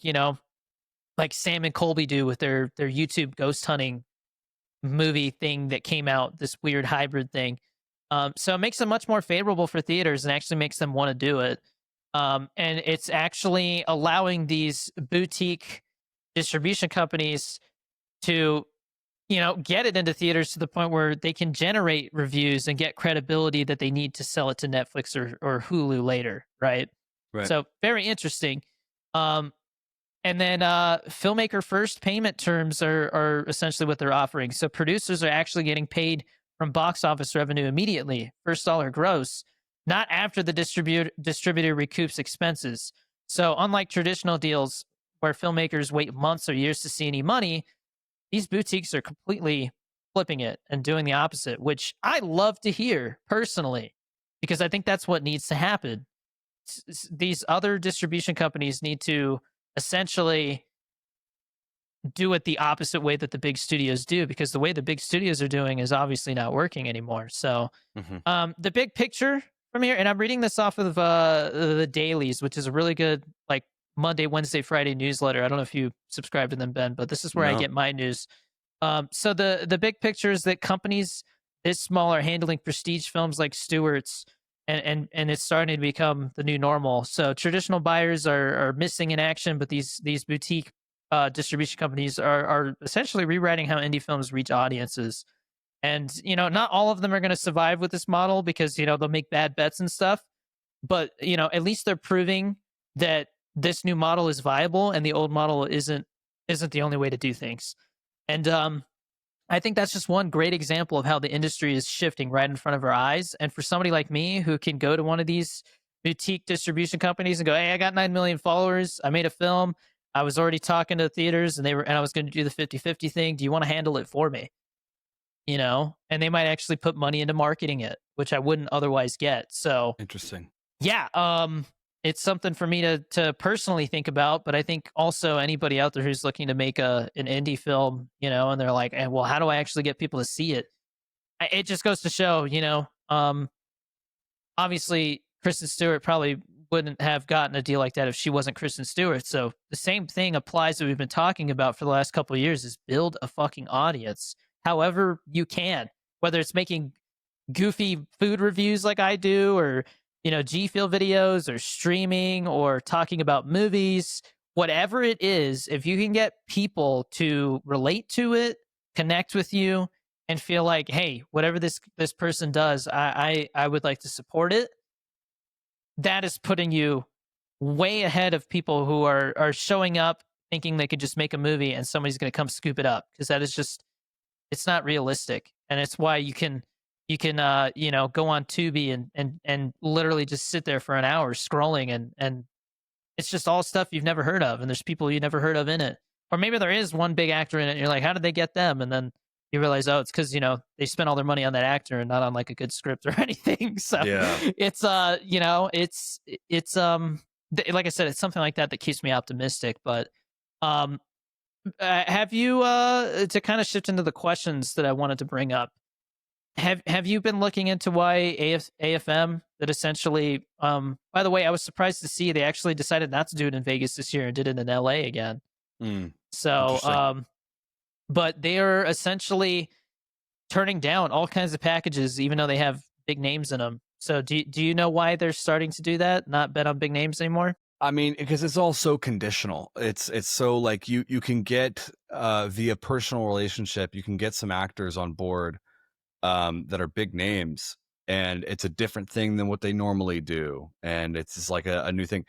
like Sam and Colby do with their YouTube ghost hunting movie thing that came out, this weird hybrid thing. So it makes them much more favorable for theaters and actually makes them want to do it. And it's actually allowing these boutique distribution companies to, get it into theaters to the point where they can generate reviews and get credibility that they need to sell it to Netflix or Hulu later, right?
Right.
So very interesting. And then filmmaker first payment terms are essentially what they're offering. So producers are actually getting paid from box office revenue immediately, first dollar gross, not after the distributor recoups expenses. So unlike traditional deals where filmmakers wait months or years to see any money, these boutiques are completely flipping it and doing the opposite, which I love to hear personally. because I think that's what needs to happen. These other distribution companies need to essentially do it the opposite way that the big studios do, because the way the big studios are doing is obviously not working anymore. So
Hmm.
the big picture from here, and I'm reading this off of the dailies, which is a really good like Monday, Wednesday, Friday newsletter. I don't know if you subscribe to them, Ben, but this is where I
No,
get my news. So the big picture is that companies this small are handling prestige films like Stewart's, and it's starting to become the new normal. So traditional buyers are missing in action, but these boutique distribution companies are essentially rewriting how indie films reach audiences. And not all of them are going to survive with this model, because they'll make bad bets and stuff. But at least they're proving that this new model is viable, and the old model isn't the only way to do things. And I think that's just one great example of how the industry is shifting right in front of our eyes. And for somebody like me who can go to one of these boutique distribution companies and go, "Hey, I got 9 million followers. I made a film. I was already talking to theaters, and I was going to do the 50-50 thing. Do you want to handle it for me?" And they might actually put money into marketing it, which I wouldn't otherwise get. So
interesting.
yeah, it's something for me to personally think about, but I think also anybody out there who's looking to make an indie film, and they're like, well, how do I actually get people to see it? It just goes to show, obviously Kristen Stewart probably wouldn't have gotten a deal like that if she wasn't Kristen Stewart. So the same thing applies that we've been talking about for the last couple of years: is build a fucking audience, however you can, whether it's making goofy food reviews like I do, or G Feel videos, or streaming, or talking about movies, whatever it is. If you can get people to relate to it, connect with you, and feel like, hey, whatever this person does, I would like to support it. That is putting you way ahead of people who are showing up thinking they could just make a movie and somebody's going to come scoop it up, because that is just, it's not realistic. And it's why you can go on Tubi and literally just sit there for an hour scrolling, and it's just all stuff you've never heard of, and there's people you never heard of in it. Or maybe there is one big actor in it and you're like, how did they get them? And then you realize, oh, it's because they spent all their money on that actor and not on like a good script or anything. So
Yeah.
it's it's like I said, it's something like that that keeps me optimistic. But um have you to kind of shift into the questions that I wanted to bring up, have you been looking into why AFM, that essentially, by the way, I was surprised to see they actually decided not to do it in Vegas this year and did it in LA again.
Mm,
So
interesting.
but they are essentially turning down all kinds of packages even though they have big names in them. So do you know why they're starting to do that? Not bet on big names anymore?
I mean, because it's all so conditional. It's so like you can get via personal relationship, you can get some actors on board that are big names, and it's a different thing than what they normally do, and it's just like a new thing.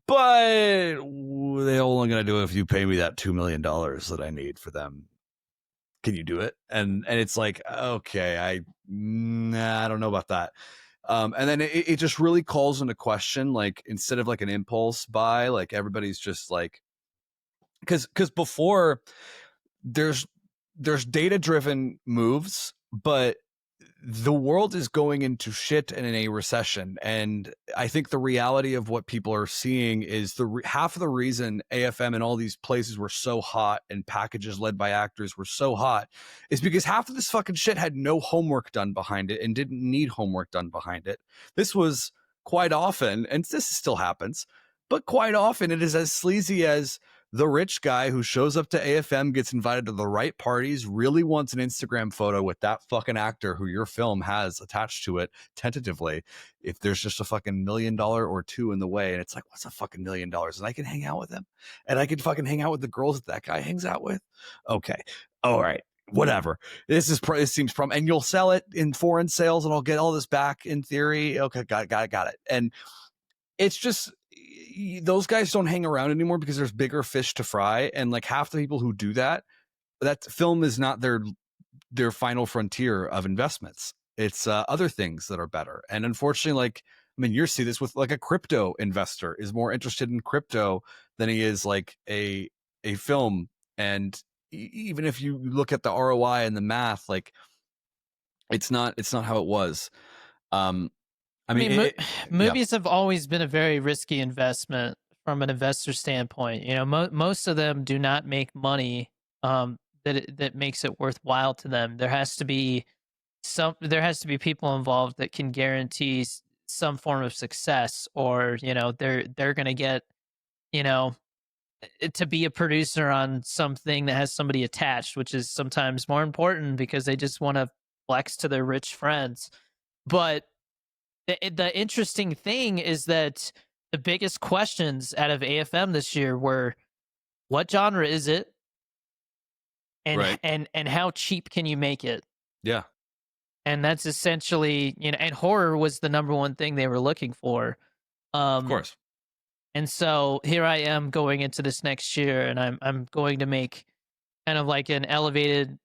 But they're only gonna do it if you pay me that $2 million that I need for them. Can you do it? And it's like, okay, I don't know about that. And then it just really calls into question, like, instead of like an impulse buy, like everybody's just like, because before there's data driven moves, but the world is going into shit and in a recession. And I think the reality of what people are seeing is half of the reason AFM and all these places were so hot and packages led by actors were so hot is because half of this fucking shit had no homework done behind it and didn't need homework done behind it. This was quite often, and this still happens, but quite often it is as sleazy as the rich guy who shows up to AFM, gets invited to the right parties, really wants an Instagram photo with that fucking actor who your film has attached to it tentatively. If there's just a fucking $1 million or two in the way, and it's like, what's a fucking $1 million? And I can hang out with him, and I can fucking hang out with the girls that guy hangs out with. Okay. All right. Whatever. This seems and you'll sell it in foreign sales, and I'll get all this back in theory. Okay. Got it. And it's just, those guys don't hang around anymore because there's bigger fish to fry, and like half the people who do that film is not their final frontier of investments. It's other things that are better. And unfortunately, like, I mean, you see this with like a crypto investor is more interested in crypto than he is like a film. And even if you look at the ROI and the math, like, it's not how it was. um I
I
mean,
mean,
yeah,
movies have always been a very risky investment from an investor standpoint. You know, most of them do not make money that makes it worthwhile to them. There has to be people involved that can guarantee some form of success, or you know, they're going to get, you know, to be a producer on something that has somebody attached, which is sometimes more important because they just want to flex to their rich friends. But the interesting thing is that the biggest questions out of AFM this year were, what genre is it, and
right,
how cheap can you make it?
yeah,
And that's essentially, you know, and horror was the number one thing they were looking for.
of
Um,
course,
and so here I am going into this next year, and I'm going to make kind of like an elevated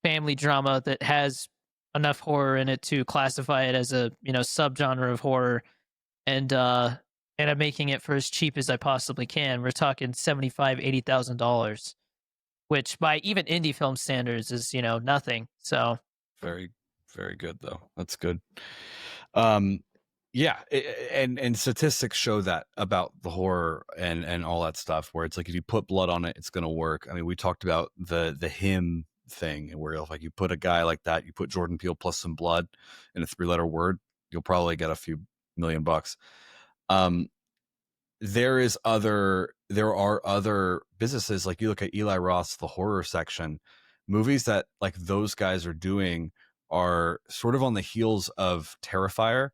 family drama that has enough horror in it to classify it as a, you know, subgenre of horror, and I'm making it for as cheap as I possibly can. We're talking 75, $80,000, which by even indie film standards is, you know, nothing. So
very, very good though. That's good. Um, yeah, and statistics show that about the horror and all that stuff, where it's like if you put blood on it, it's gonna work. I mean, we talked about the him thing, where if like you put a guy like that, you put Jordan Peele plus some blood in a 3-letter word, you'll probably get a few $1 million. Um, there are other businesses, like you look at Eli Roth's The Horror Section. Movies that like those guys are doing are sort of on the heels of Terrifier,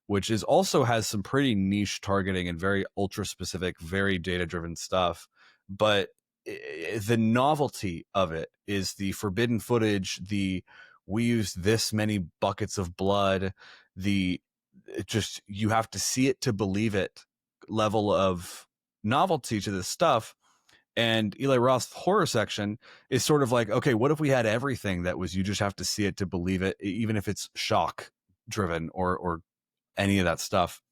which is also has some pretty niche targeting and very ultra specific, very data driven stuff. But the novelty of it is the forbidden footage, the we use this many buckets of blood, the it just you have to see it to believe it level of novelty to this stuff. And Eli Roth's Horror Section is sort of like, okay, what if we had everything that was you just have to see it to believe it, even if it's shock driven or any of that stuff.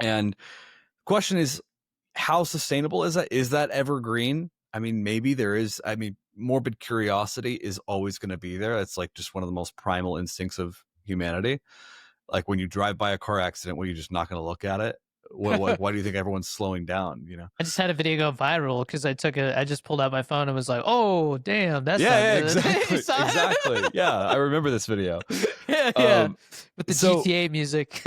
And the question is, how sustainable is that? Is that evergreen? I mean, maybe there is. I mean, morbid curiosity is always going to be there. It's like just one of the most primal instincts of humanity. Like when you drive by a car accident, what, are you just not going to look at it? What, why do you think everyone's slowing down? You know?
I just had a video go viral because I just pulled out my phone and was like, oh damn, that's
Yeah,
not
yeah,
good. You
exactly,
saw
exactly.
it?
Yeah, I remember this video.
Yeah, yeah,
Um,
with the
so
GTA music.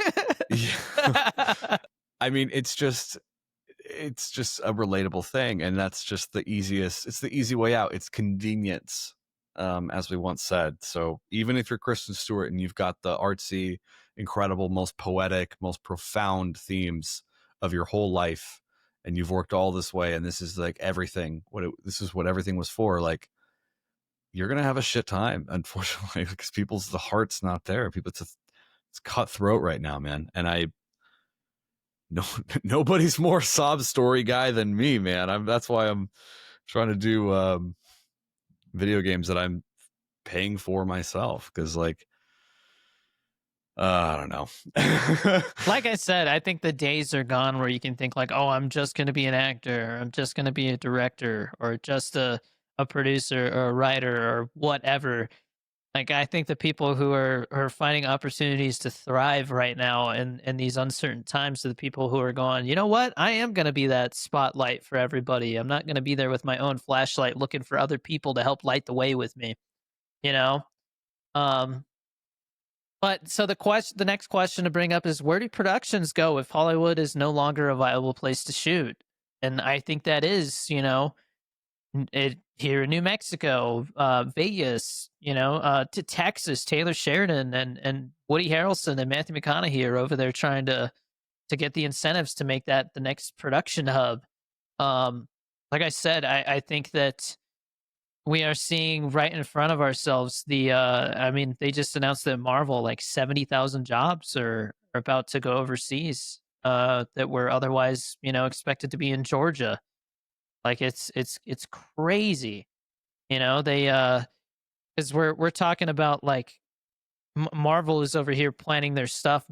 yeah, I mean, it's just a relatable thing, and that's just the easiest. It's the easy way out. It's convenience, as we once said. So even if you're Kristen Stewart and you've got the artsy, incredible, most poetic, most profound themes of your whole life, and you've worked all this way, and this is like everything. This is what everything was for. Like you're gonna have a shit time, unfortunately, because the heart's not there. It's cutthroat right now, man. And no, nobody's more sob story guy than me, man. That's why I'm trying to do video games that I'm paying for myself, because like I don't know.
Like I said, I think the days are gone where you can think like, oh, I'm just going to be an actor, or I'm just going to be a director, or just a producer or a writer or whatever. Like I think the people who are finding opportunities to thrive right now in these uncertain times are the people who are going, you know what? I am going to be that spotlight for everybody. I'm not going to be there with my own flashlight looking for other people to help light the way with me, you know? Um, but so the next question to bring up is, where do productions go if Hollywood is no longer a viable place to shoot? And I think that is, you know, here in New Mexico, Vegas, you know, to Texas, Taylor Sheridan and Woody Harrelson and Matthew McConaughey are over there trying to get the incentives to make that the next production hub. Um, like I said, I think that we are seeing right in front of ourselves I mean, they just announced that Marvel, like 70,000 jobs are about to go overseas, that were otherwise, you know, expected to be in Georgia. Like it's crazy. You know, they because we're talking about like Marvel is over here planning their stuff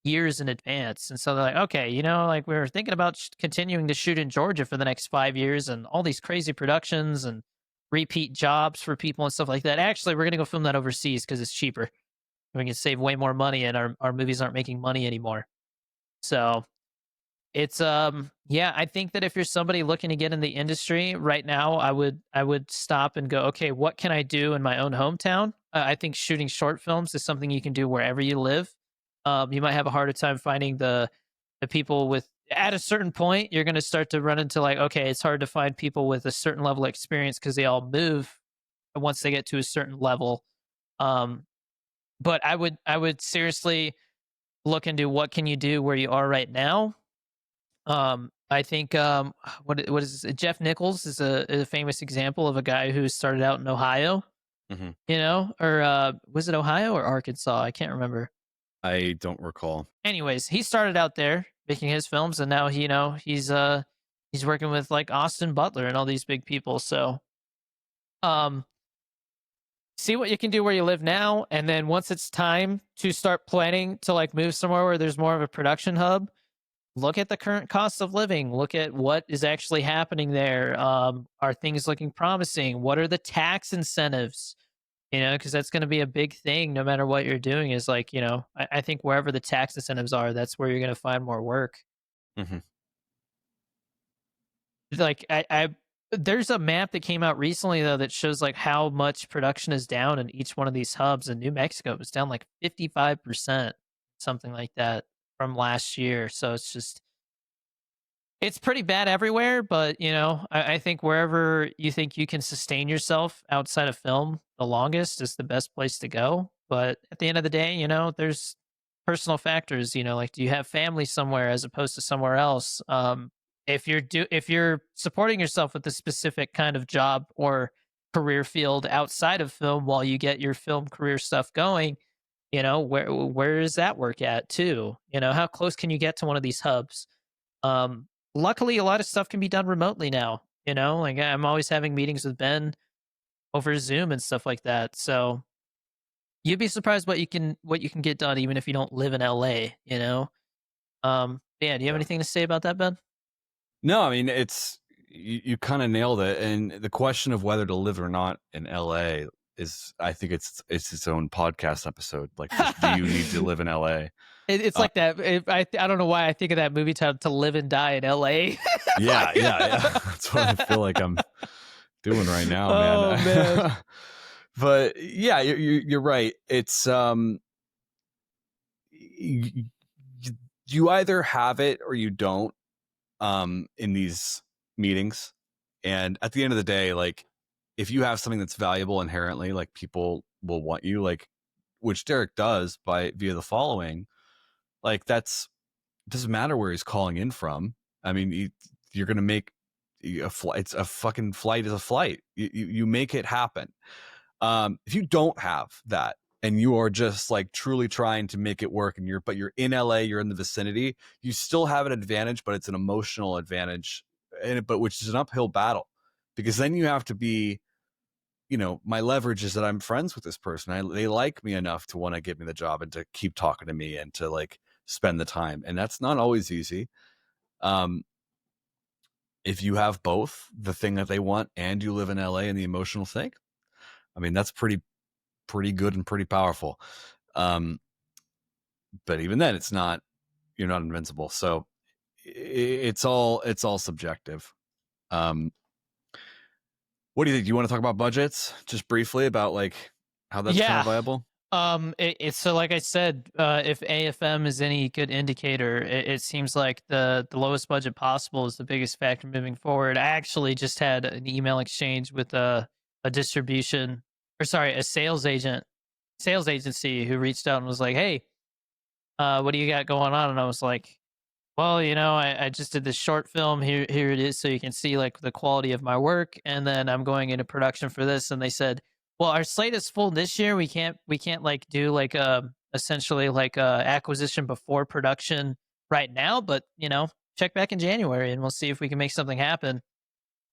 years in advance, and so they're like, okay, you know, like we were thinking about continuing to shoot in Georgia for the next 5 years, and all these crazy productions and repeat jobs for people and stuff like that. Actually, we're gonna go film that overseas because it's cheaper. We can save way more money, and our movies aren't making money anymore. So it's yeah, I think that if you're somebody looking to get in the industry right now, I would stop and go, okay, what can I do in my own hometown? I think shooting short films is something you can do wherever you live. You might have a harder time finding the people with at a certain point. You're going to start to run into like, okay, it's hard to find people with a certain level of experience because they all move once they get to a certain level. Um, but I would seriously look into what can you do where you are right now. I think what is this? Jeff Nichols is a famous example of a guy who started out in Ohio,
Hmm.
or was it Ohio or Arkansas? I can't remember.
I don't recall.
Anyways, he started out there making his films, and now he's working with like Austin Butler and all these big people. So um see what you can do where you live now, and then once it's time to start planning to like move somewhere where there's more of a production hub, look at the current cost of living, look at what is actually happening there. Are things looking promising? What are the tax incentives? Because that's going to be a big thing no matter what you're doing. Is like, I think wherever the tax incentives are, that's where you're going to find more work.
Hmm.
Like, I there's a map that came out recently though that shows like how much production is down in each one of these hubs. And New Mexico was down like 55%, something like that from last year. So it's pretty bad everywhere, but I think wherever you think you can sustain yourself outside of film the longest is the best place to go. But at the end of the day, there's personal factors. Like, do you have family somewhere as opposed to somewhere else? If you're supporting yourself with a specific kind of job or career field outside of film while you get your film career stuff going, where is that work at too? How close can you get to one of these hubs? Um, Luckily, a lot of stuff can be done remotely now. Like I'm always having meetings with Ben over Zoom and stuff like that. So you'd be surprised what you can get done even if you don't live in LA. Yeah. Do you have
Yeah.
anything to say about that, Ben?
No, I mean it's you kind of nailed it, and the question of whether to live or not in LA is, I think it's its own podcast episode. Like, just do you need to live in LA?
It's
Uh,
like that. I don't know why I think of that movie title, "To Live and Die in L.A."
yeah,
Like,
yeah, yeah. That's what I feel like I'm doing right now, man.
oh man,
But yeah, you're right. It's you, you either have it or you don't, in these meetings. And at the end of the day, like, if you have something that's valuable inherently, like, people will want you, like, which Derek does by via the following, like, that's, it doesn't matter where he's calling in from. I mean, you're going to make a flight. It's a fucking flight is a flight. You make it happen. If you don't have that and you are just like truly trying to make it work, and you're in LA, you're in the vicinity, you still have an advantage, but it's an emotional advantage, but which is an uphill battle, because then you have to be, my leverage is that I'm friends with this person. They like me enough to want to give me the job and to keep talking to me and to like spend the time. And that's not always easy. Um, if you have both the thing that they want and you live in LA and the emotional thing, I mean, that's pretty good and pretty powerful. Um, but even then, you're not invincible. So it's all subjective. Um, what do you think? Do you want to talk about budgets just briefly, about like how that's kind of
yeah.
viable?
It's so like I said, if AFM is any good indicator, it seems like the lowest budget possible is the biggest factor moving forward. I actually just had an email exchange with a distribution, or sorry, a sales agency who reached out and was like, "Hey, what do you got going on?" And I was like, "Well, I just did this short film. Here it is, so you can see like the quality of my work. And then I'm going into production for this." And they said, "Well, our slate is full this year. We can't like do like essentially like acquisition before production right now. But check back in January and we'll see if we can make something happen."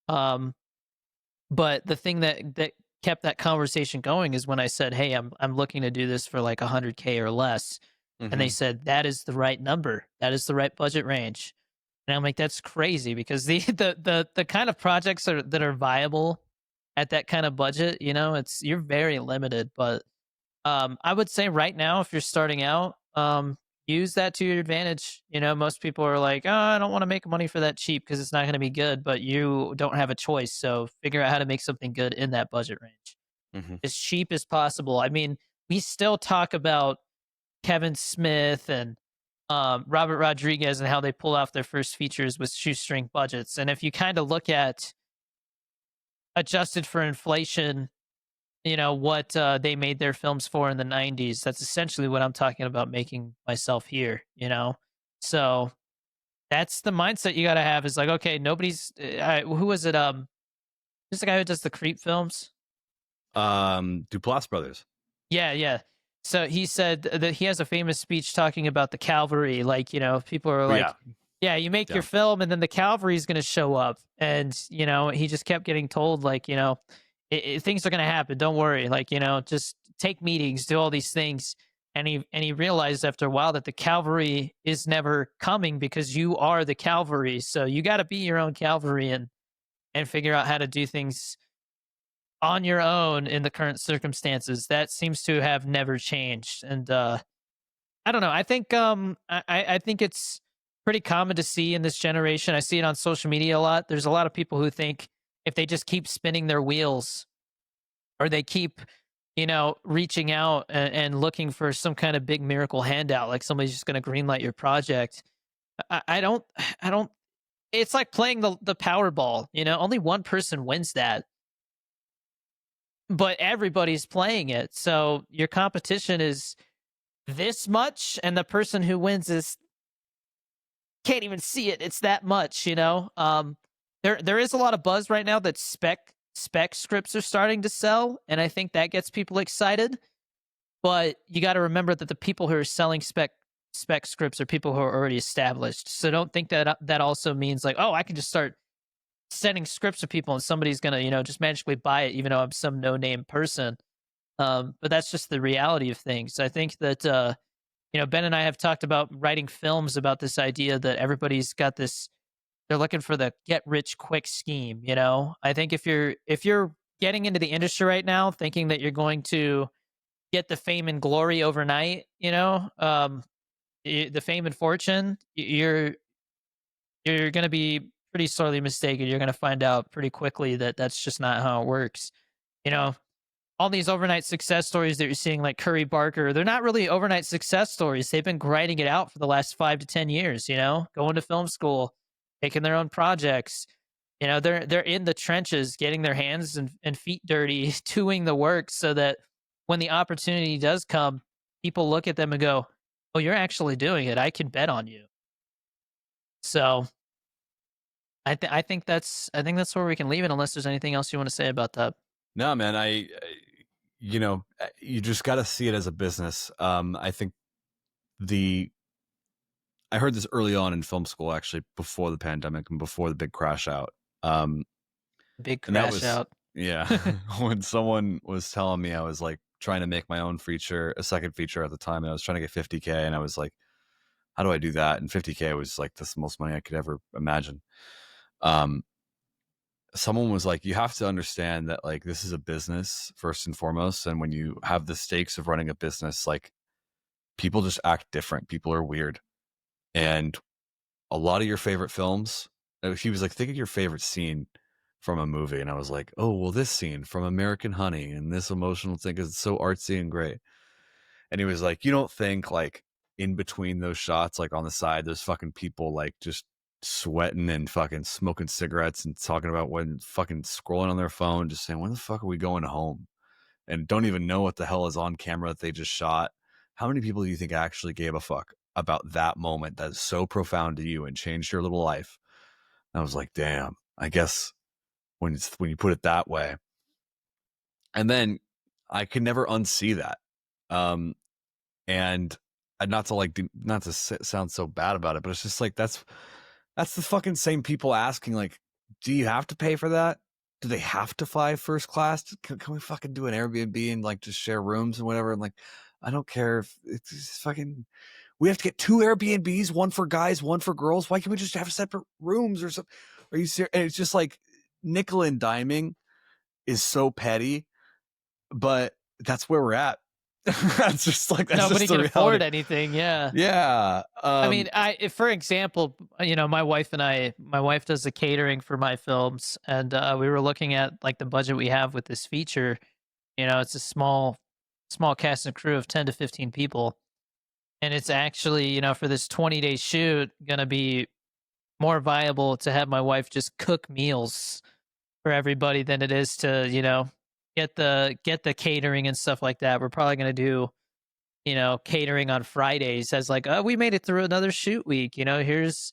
Um, but the thing that kept that conversation going is when I said, "Hey, I'm looking to do this for like 100K or less," and they
Mm-hmm.
said, "That is the right number. That is the right budget range." And I'm like, "That's crazy," because the kind of projects that are viable at that kind of budget, it's you're very limited. But I would say right now, if you're starting out, use that to your advantage. You know, most people are like, "Oh, I don't want to make money for that cheap because it's not going to be good," but you don't have a choice. So figure out how to make something good in that budget range,
Hmm.
as cheap as possible. I mean, we still talk about Kevin Smith and Robert Rodriguez and how they pull off their first features with shoestring budgets. And if you kind of look at adjusted for inflation, you know what they made their films for in the 90s, that's essentially what I'm talking about making myself here, you know. So that's the mindset you got to have, is like, okay, nobody's who was it, who's the guy who does the Creep films?
Duplass brothers.
Yeah, yeah. So he said that he has a famous speech talking about the cavalry. Like, you know, people are
Yeah,
like, yeah, you make your
yeah.
film and then the cavalry is going to show up. And, you know, he just kept getting told, like, you know, things are going to happen. Don't worry. Like, you know, just take meetings, do all these things. And he realized after a while that the cavalry is never coming because you are the cavalry. So you got to be your own cavalry and figure out how to do things on your own in the current circumstances. That seems to have never changed. And I don't know. I think I think it's pretty common to see in this generation. I see it on social media a lot. There's a lot of people who think if they just keep spinning their wheels, or they keep, you know, reaching out and looking for some kind of big miracle handout, like somebody's just going to greenlight your project. I don't. I don't. It's like playing the Powerball. You know, only one person wins that, but everybody's playing it. So your competition is this much, and the person who wins is can't even see it. It's that much, you know. There is a lot of buzz right now that spec scripts are starting to sell, and I think that gets people excited. But you got to remember that the people who are selling spec scripts are people who are already established. So don't think that that also means like, oh, I can just start sending scripts to people and somebody's gonna, you know, just magically buy it, even though I'm some no name person. But that's just the reality of things. I think that you know, Ben and I have talked about writing films about this idea that everybody's got this, they're looking for the get rich quick scheme, you know. I think if you're getting into the industry right now thinking that you're going to get the fame and glory overnight, you know, the fame and fortune, you're going to be pretty sorely mistaken. You're going to find out pretty quickly that that's just not how it works. You know, all these overnight success stories that you're seeing, like Curry Barker, they're not really overnight success stories. They've been grinding it out for the last 5 to 10 years, you know, going to film school, making their own projects. You know, they're in the trenches, getting their hands and feet dirty, doing the work so that when the opportunity does come, people look at them and go, oh, you're actually doing it. I can bet on you. So I think that's where we can leave it, unless there's anything else you want to say about that.
No, man, you know, you just got to see it as a business. I think the I heard this early on in film school, actually, before the pandemic and before the big crash out. Um,
Big
and that
crash
was,
out.
yeah, when someone was telling me, I was like trying to make my own feature, a second feature at the time, and I was trying to get 50K, and I was like, how do I do that? And 50K was like the most money I could ever imagine. Um, Someone was like, you have to understand that like this is a business first and foremost, and when you have the stakes of running a business, like people just act different. People are weird, and a lot of your favorite films. He was like, think of your favorite scene from a movie, and I was like, oh well, this scene from American Honey, and this emotional thing because it's so artsy and great. And he was like, you don't think like in between those shots, like on the side, there's fucking people like just sweating and fucking smoking cigarettes and talking about when fucking scrolling on their phone, just saying, when the fuck are we going home? And don't even know what the hell is on camera that they just shot. How many people do you think actually gave a fuck about that moment that is so profound to you and changed your little life? And I was like, damn, I guess when you put it that way. And then I could never unsee that. Um, and not to like not to sound so bad about it, but it's just like that's the fucking same people asking like, do you have to pay for that? Do they have to fly first class? Can we fucking do an Airbnb and like just share rooms and whatever? And like, I don't care if it's just fucking. We have to get two Airbnbs, one for guys, one for girls. Why can't we just have separate rooms or something? Are you serious? And it's just like nickel and diming is so petty, but that's where we're at. That's just like that's
Nobody
just the
can
reality.
afford anything. Yeah.
Yeah.
I mean, for example, my wife does the catering for my films, and we were looking at like the budget we have with this feature. It's a small cast and crew of 10 to 15 people, and it's actually, for this 20-day shoot, gonna be more viable to have my wife just cook meals for everybody than it is to, get the catering and stuff like that. We're probably gonna do, catering on Fridays as like, oh, we made it through another shoot week. Here's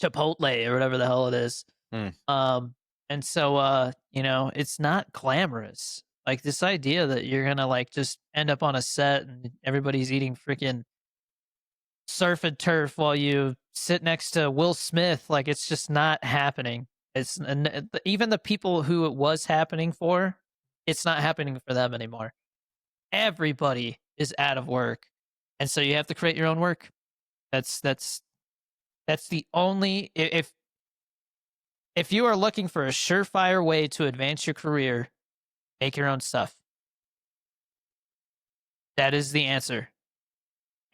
Chipotle or whatever the hell it is.
Mm.
And so it's not glamorous. Like this idea that you're gonna like just end up on a set and everybody's eating freaking surf and turf while you sit next to Will Smith, like it's just not happening. Even the people who it was happening for, it's not happening for them anymore. Everybody is out of work, and so you have to create your own work. That's the only if you are looking for a surefire way to advance your career, make your own stuff. That is the answer.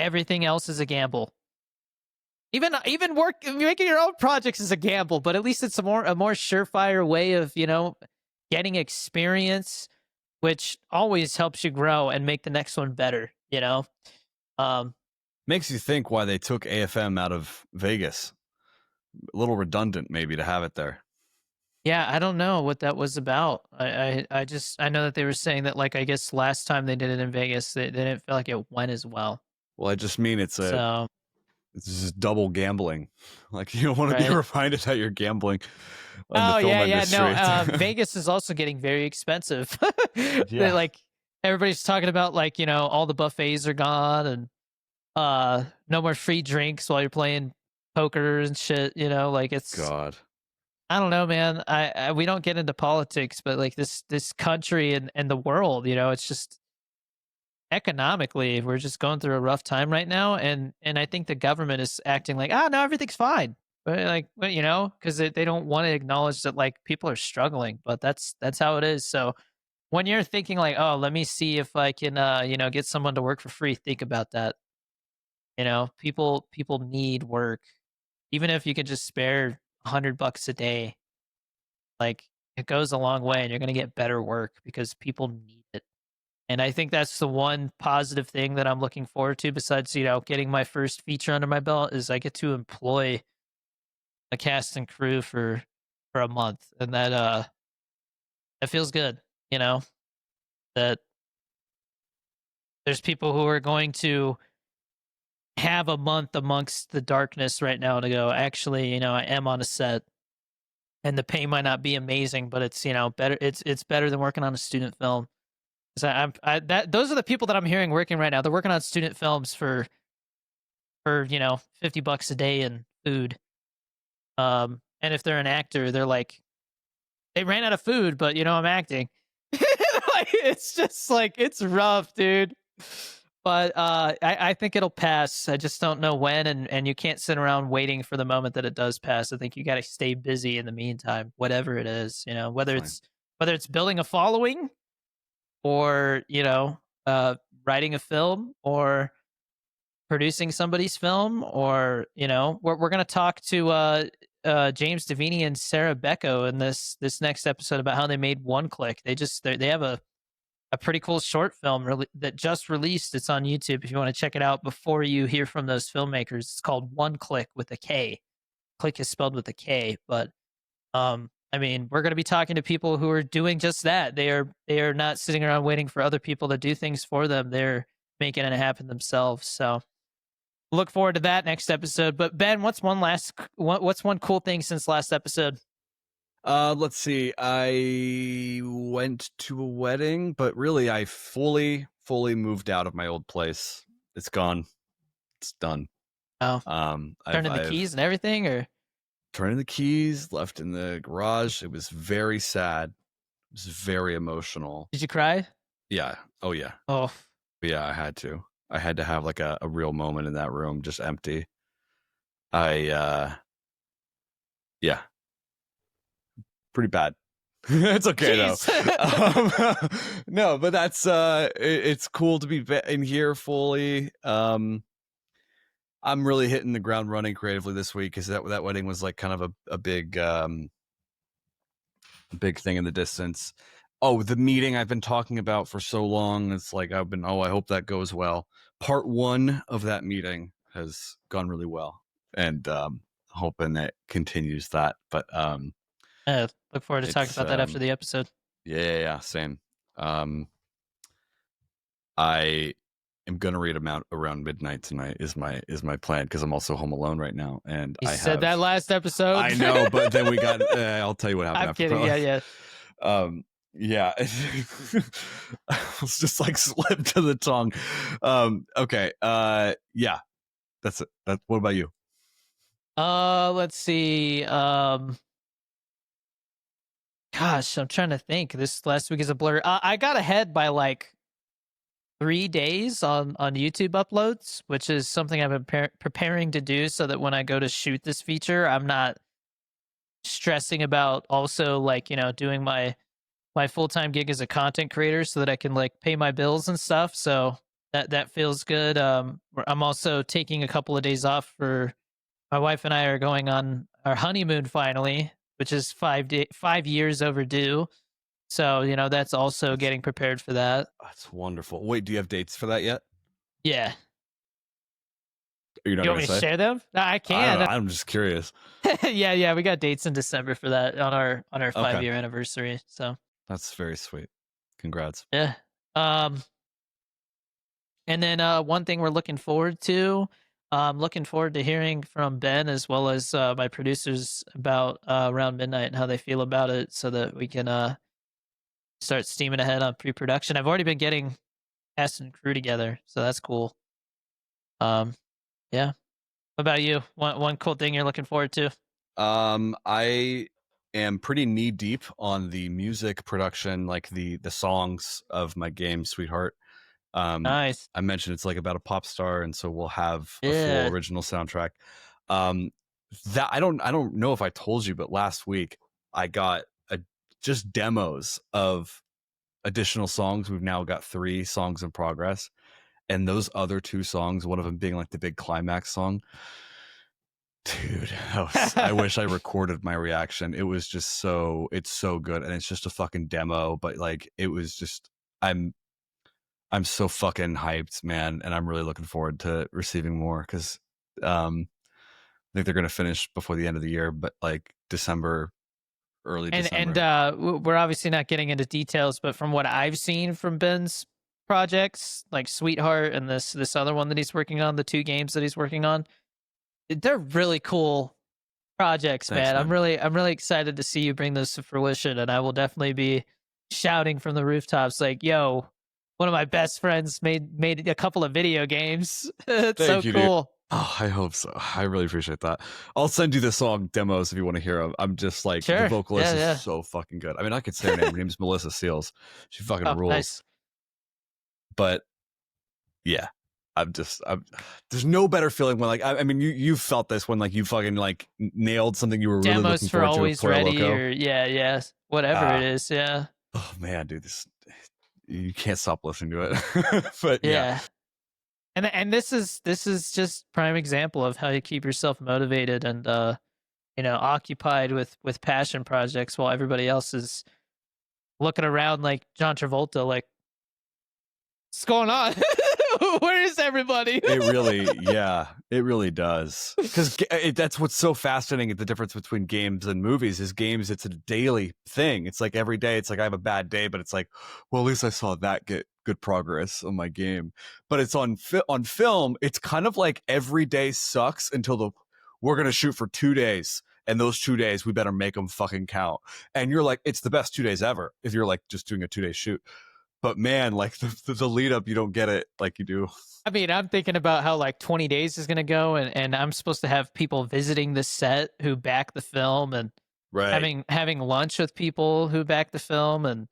Everything else is a gamble. Even work making your own projects is a gamble, but at least it's a more surefire way of, getting experience, which always helps you grow and make the next one better. Um
Makes you think why they took AFM out of Vegas. A little redundant, maybe, to have it there.
yeah, I don't know what that was about. I know that they were saying that, like, I guess last time they did it in Vegas, they didn't feel like it went as well.
Well, I just mean
So,
it's just double gambling. Like you don't want to be
right.
reminded that you're gambling in the
Oh,
film
yeah, yeah, no,
industry.
Vegas is also getting very expensive. They're
Yeah.
like everybody's talking about, like, all the buffets are gone and, no more free drinks while you're playing poker and shit, like, it's
God.
I don't know, man. We don't get into politics, but, like, this country and the world, it's just economically, we're just going through a rough time right now, and I think the government is acting like, "Ah, no, everything's fine." But, like, well, because they don't wanna acknowledge that, like, people are struggling, but that's how it is. So, when you're thinking like, "Oh, let me see if I can, get someone to work for free," think about that. People need work. Even if you could just spare $100 a day, like, it goes a long way, and you're gonna get better work because people need it. And I think that's the one positive thing that I'm looking forward to besides, getting my first feature under my belt is I get to employ a cast and crew for a month. And that feels good, you know, that there's people who are going to have a month amongst the darkness right now to go, actually, I am on a set and the pay might not be amazing, but it's, better. It's better than working on a student film. 'Cause those are the people that I'm hearing working right now. They're working on student films for $50 a day and food. And if they're an actor, they're like, they ran out of food, but I'm acting. Like, it's just like it's rough, dude. But I think it'll pass. I just don't know when, and you can't sit around waiting for the moment that it does pass. I think you got to stay busy in the meantime, whatever it is. Whether
Definitely.
it's building a following or uh, writing a film or producing somebody's film, or we're gonna talk to James Davini and Sarah Becco in this next episode about how they made One Click. They have a pretty cool short film that just released. It's on YouTube if you want to check it out before you hear from those filmmakers. It's called One Click with a K. Click is spelled with a K, but I mean, we're going to be talking to people who are doing just that. They are not sitting around waiting for other people to do things for them. They're making it happen themselves. So look forward to that next episode. But Ben, what's one cool thing since last episode?
Let's see. I went to a wedding, but really I fully moved out of my old place. It's gone. It's done.
Oh, turning the
I've
keys and everything, or
turned in the keys, left in the garage. It was very sad. It was very emotional.
did you cry?
Yeah. Oh yeah.
Oh,
Yeah, I had to. I had to have like a real moment in that room, just empty. I yeah, pretty bad. It's okay though.
Jeez.
No, but that's it's cool to be in here fully. I'm really hitting the ground running creatively this week because that wedding was like kind of a big thing in the distance. Oh, the meeting I've been talking about for so long. It's like I hope that goes well. Part 1 of that meeting has gone really well, and hoping it continues that. But
Look forward to talking
it's
about that after the episode.
yeah, same. I am gonna read them out around midnight tonight. Is my plan because I'm also home alone right now, and
You
I
said
have.
that last episode.
I know, but then we got. I'll tell you what happened.
I'm
after
kidding. Yeah.
yeah. It's just like slip to the tongue. Okay. Yeah. That's it. What about you?
Let's see. Gosh, I'm trying to think. This last week is a blur. I got ahead by like 3 days on YouTube uploads, which is something I've been preparing to do so that when I go to shoot this feature, I'm not stressing about also like, doing my full-time gig as a content creator so that I can like pay my bills and stuff. So that feels good. I'm also taking a couple of days off for my wife and I are going on our honeymoon finally, which is 5 years overdue. So, that's also
That's
getting prepared for that.
that's wonderful. Wait, do you have dates for that yet?
Yeah.
You're not
You want
gonna
me to
say?
share them? I
I don't know.
can.
I'm just curious.
Yeah. We got dates in December for that on our
Okay,
5-year anniversary. So
that's very sweet. Congrats.
yeah. Um, and then one thing we're looking forward to, looking forward to hearing from Ben as well as my producers about around midnight and how they feel about it, so that we can start steaming ahead on pre-production. I've already been getting cast and crew together, so that's cool. Um, yeah. What about you? One cool thing you're looking forward to?
I am pretty knee deep on the music production, like the songs of my game, Sweetheart.
Nice.
I mentioned it's like about a pop star, and so we'll have a full
Yeah.
original soundtrack. Um, that I don't know if I told you, but last week I got just demos of additional songs. We've now got 3 songs in progress, and those other 2 songs, one of them being like the big climax song. Dude, I wish I recorded my reaction. It was just it's so good, and it's just a fucking demo, but like it was just I'm I'm so fucking hyped, man, and I'm really looking forward to receiving more because I think they're gonna finish before the end of the year, but like December, early
And
December.
we're obviously not getting into details, but from what I've seen from Ben's projects, like Sweetheart and this other one that he's working on, the 2 games that he's working on, they're really cool projects,
Thanks,
man. I'm
man.
really excited to see you bring those to fruition, and I will definitely be shouting from the rooftops like, "Yo, one of my best friends made a couple of video games." It's so
Thank you, dude.
cool.
Oh, I hope so. I really appreciate that. I'll send you the song demos if you want to hear them. I'm just like the
Sure.
vocalist
Yeah,
is
yeah.
so fucking good. I mean, I could say her name. Her name's Melissa Seals. She fucking
Oh,
rules.
nice.
But yeah, I'm there's no better feeling when like I mean you've felt this when like you fucking like nailed something you were really
Demos
looking
for
forward to with
Always
Pollo
Ready
Loco.
or yeah, whatever it
Ah,
is. Yeah.
oh man, dude, this you can't stop listening to it. But yeah,
Yeah. And this is just prime example of how you keep yourself motivated and occupied with passion projects while everybody else is looking around like John Travolta like, what's going on? Where is everybody?
it really does. Because that's what's so fascinating. The difference between games and movies is games. It's a daily thing. It's like every day. It's like I have a bad day, but it's like, well, at least I saw that get good progress on my game. But it's on film. It's kind of like every day sucks until we're gonna shoot for 2 days, and those 2 days we better make them fucking count. And you're like, it's the best 2 days ever if you're like just doing a 2-day shoot. But man, like the lead up, you don't get it like you do.
I mean, I'm thinking about how like 20 days is going to go, and I'm supposed to have people visiting the set who back the film, and
Right.
having lunch with people who back the film, and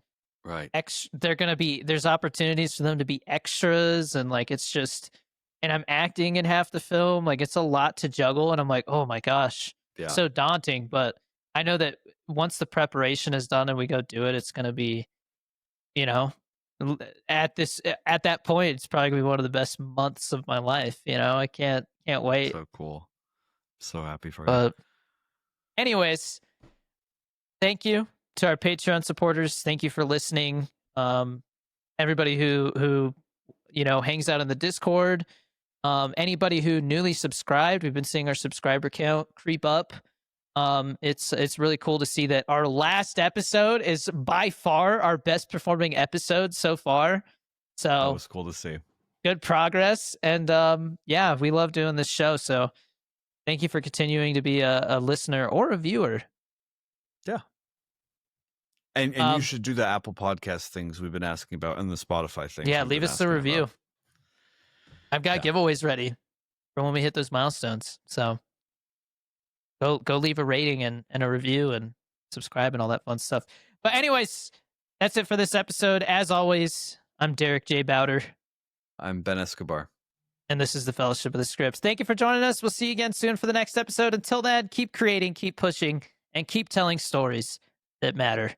Right.
they're going to be, there's opportunities for them to be extras, and like it's just, and I'm acting in half the film, like it's a lot to juggle, and I'm like, oh my gosh,
Yeah.
so daunting. But I know that once the preparation is done and we go do it, it's gonna be, you know, at that point, it's probably gonna be one of the best months of my life. I can't wait.
So cool. So happy for you.
But anyways, thank you to our Patreon supporters. Thank you for listening. Everybody who hangs out in the Discord. Anybody who newly subscribed, we've been seeing our subscriber count creep up. It's really cool to see that our last episode is by far our best performing episode so far.
That
So
was cool to see.
good progress, and yeah, we love doing this show. So thank you for continuing to be a listener or a viewer.
Yeah. And you should do the Apple Podcast things we've been asking about and the Spotify things.
Yeah,
we've
leave
been
us a
asking
review.
about.
I've got giveaways ready for when we hit those milestones. So go leave a rating and a review and subscribe and all that fun stuff. But anyways, that's it for this episode. As always, I'm Derek J. Bowder.
I'm Ben Escobar.
And this is the Fellowship of the Scripts. Thank you for joining us. We'll see you again soon for the next episode. Until then, keep creating, keep pushing, and keep telling stories that matter.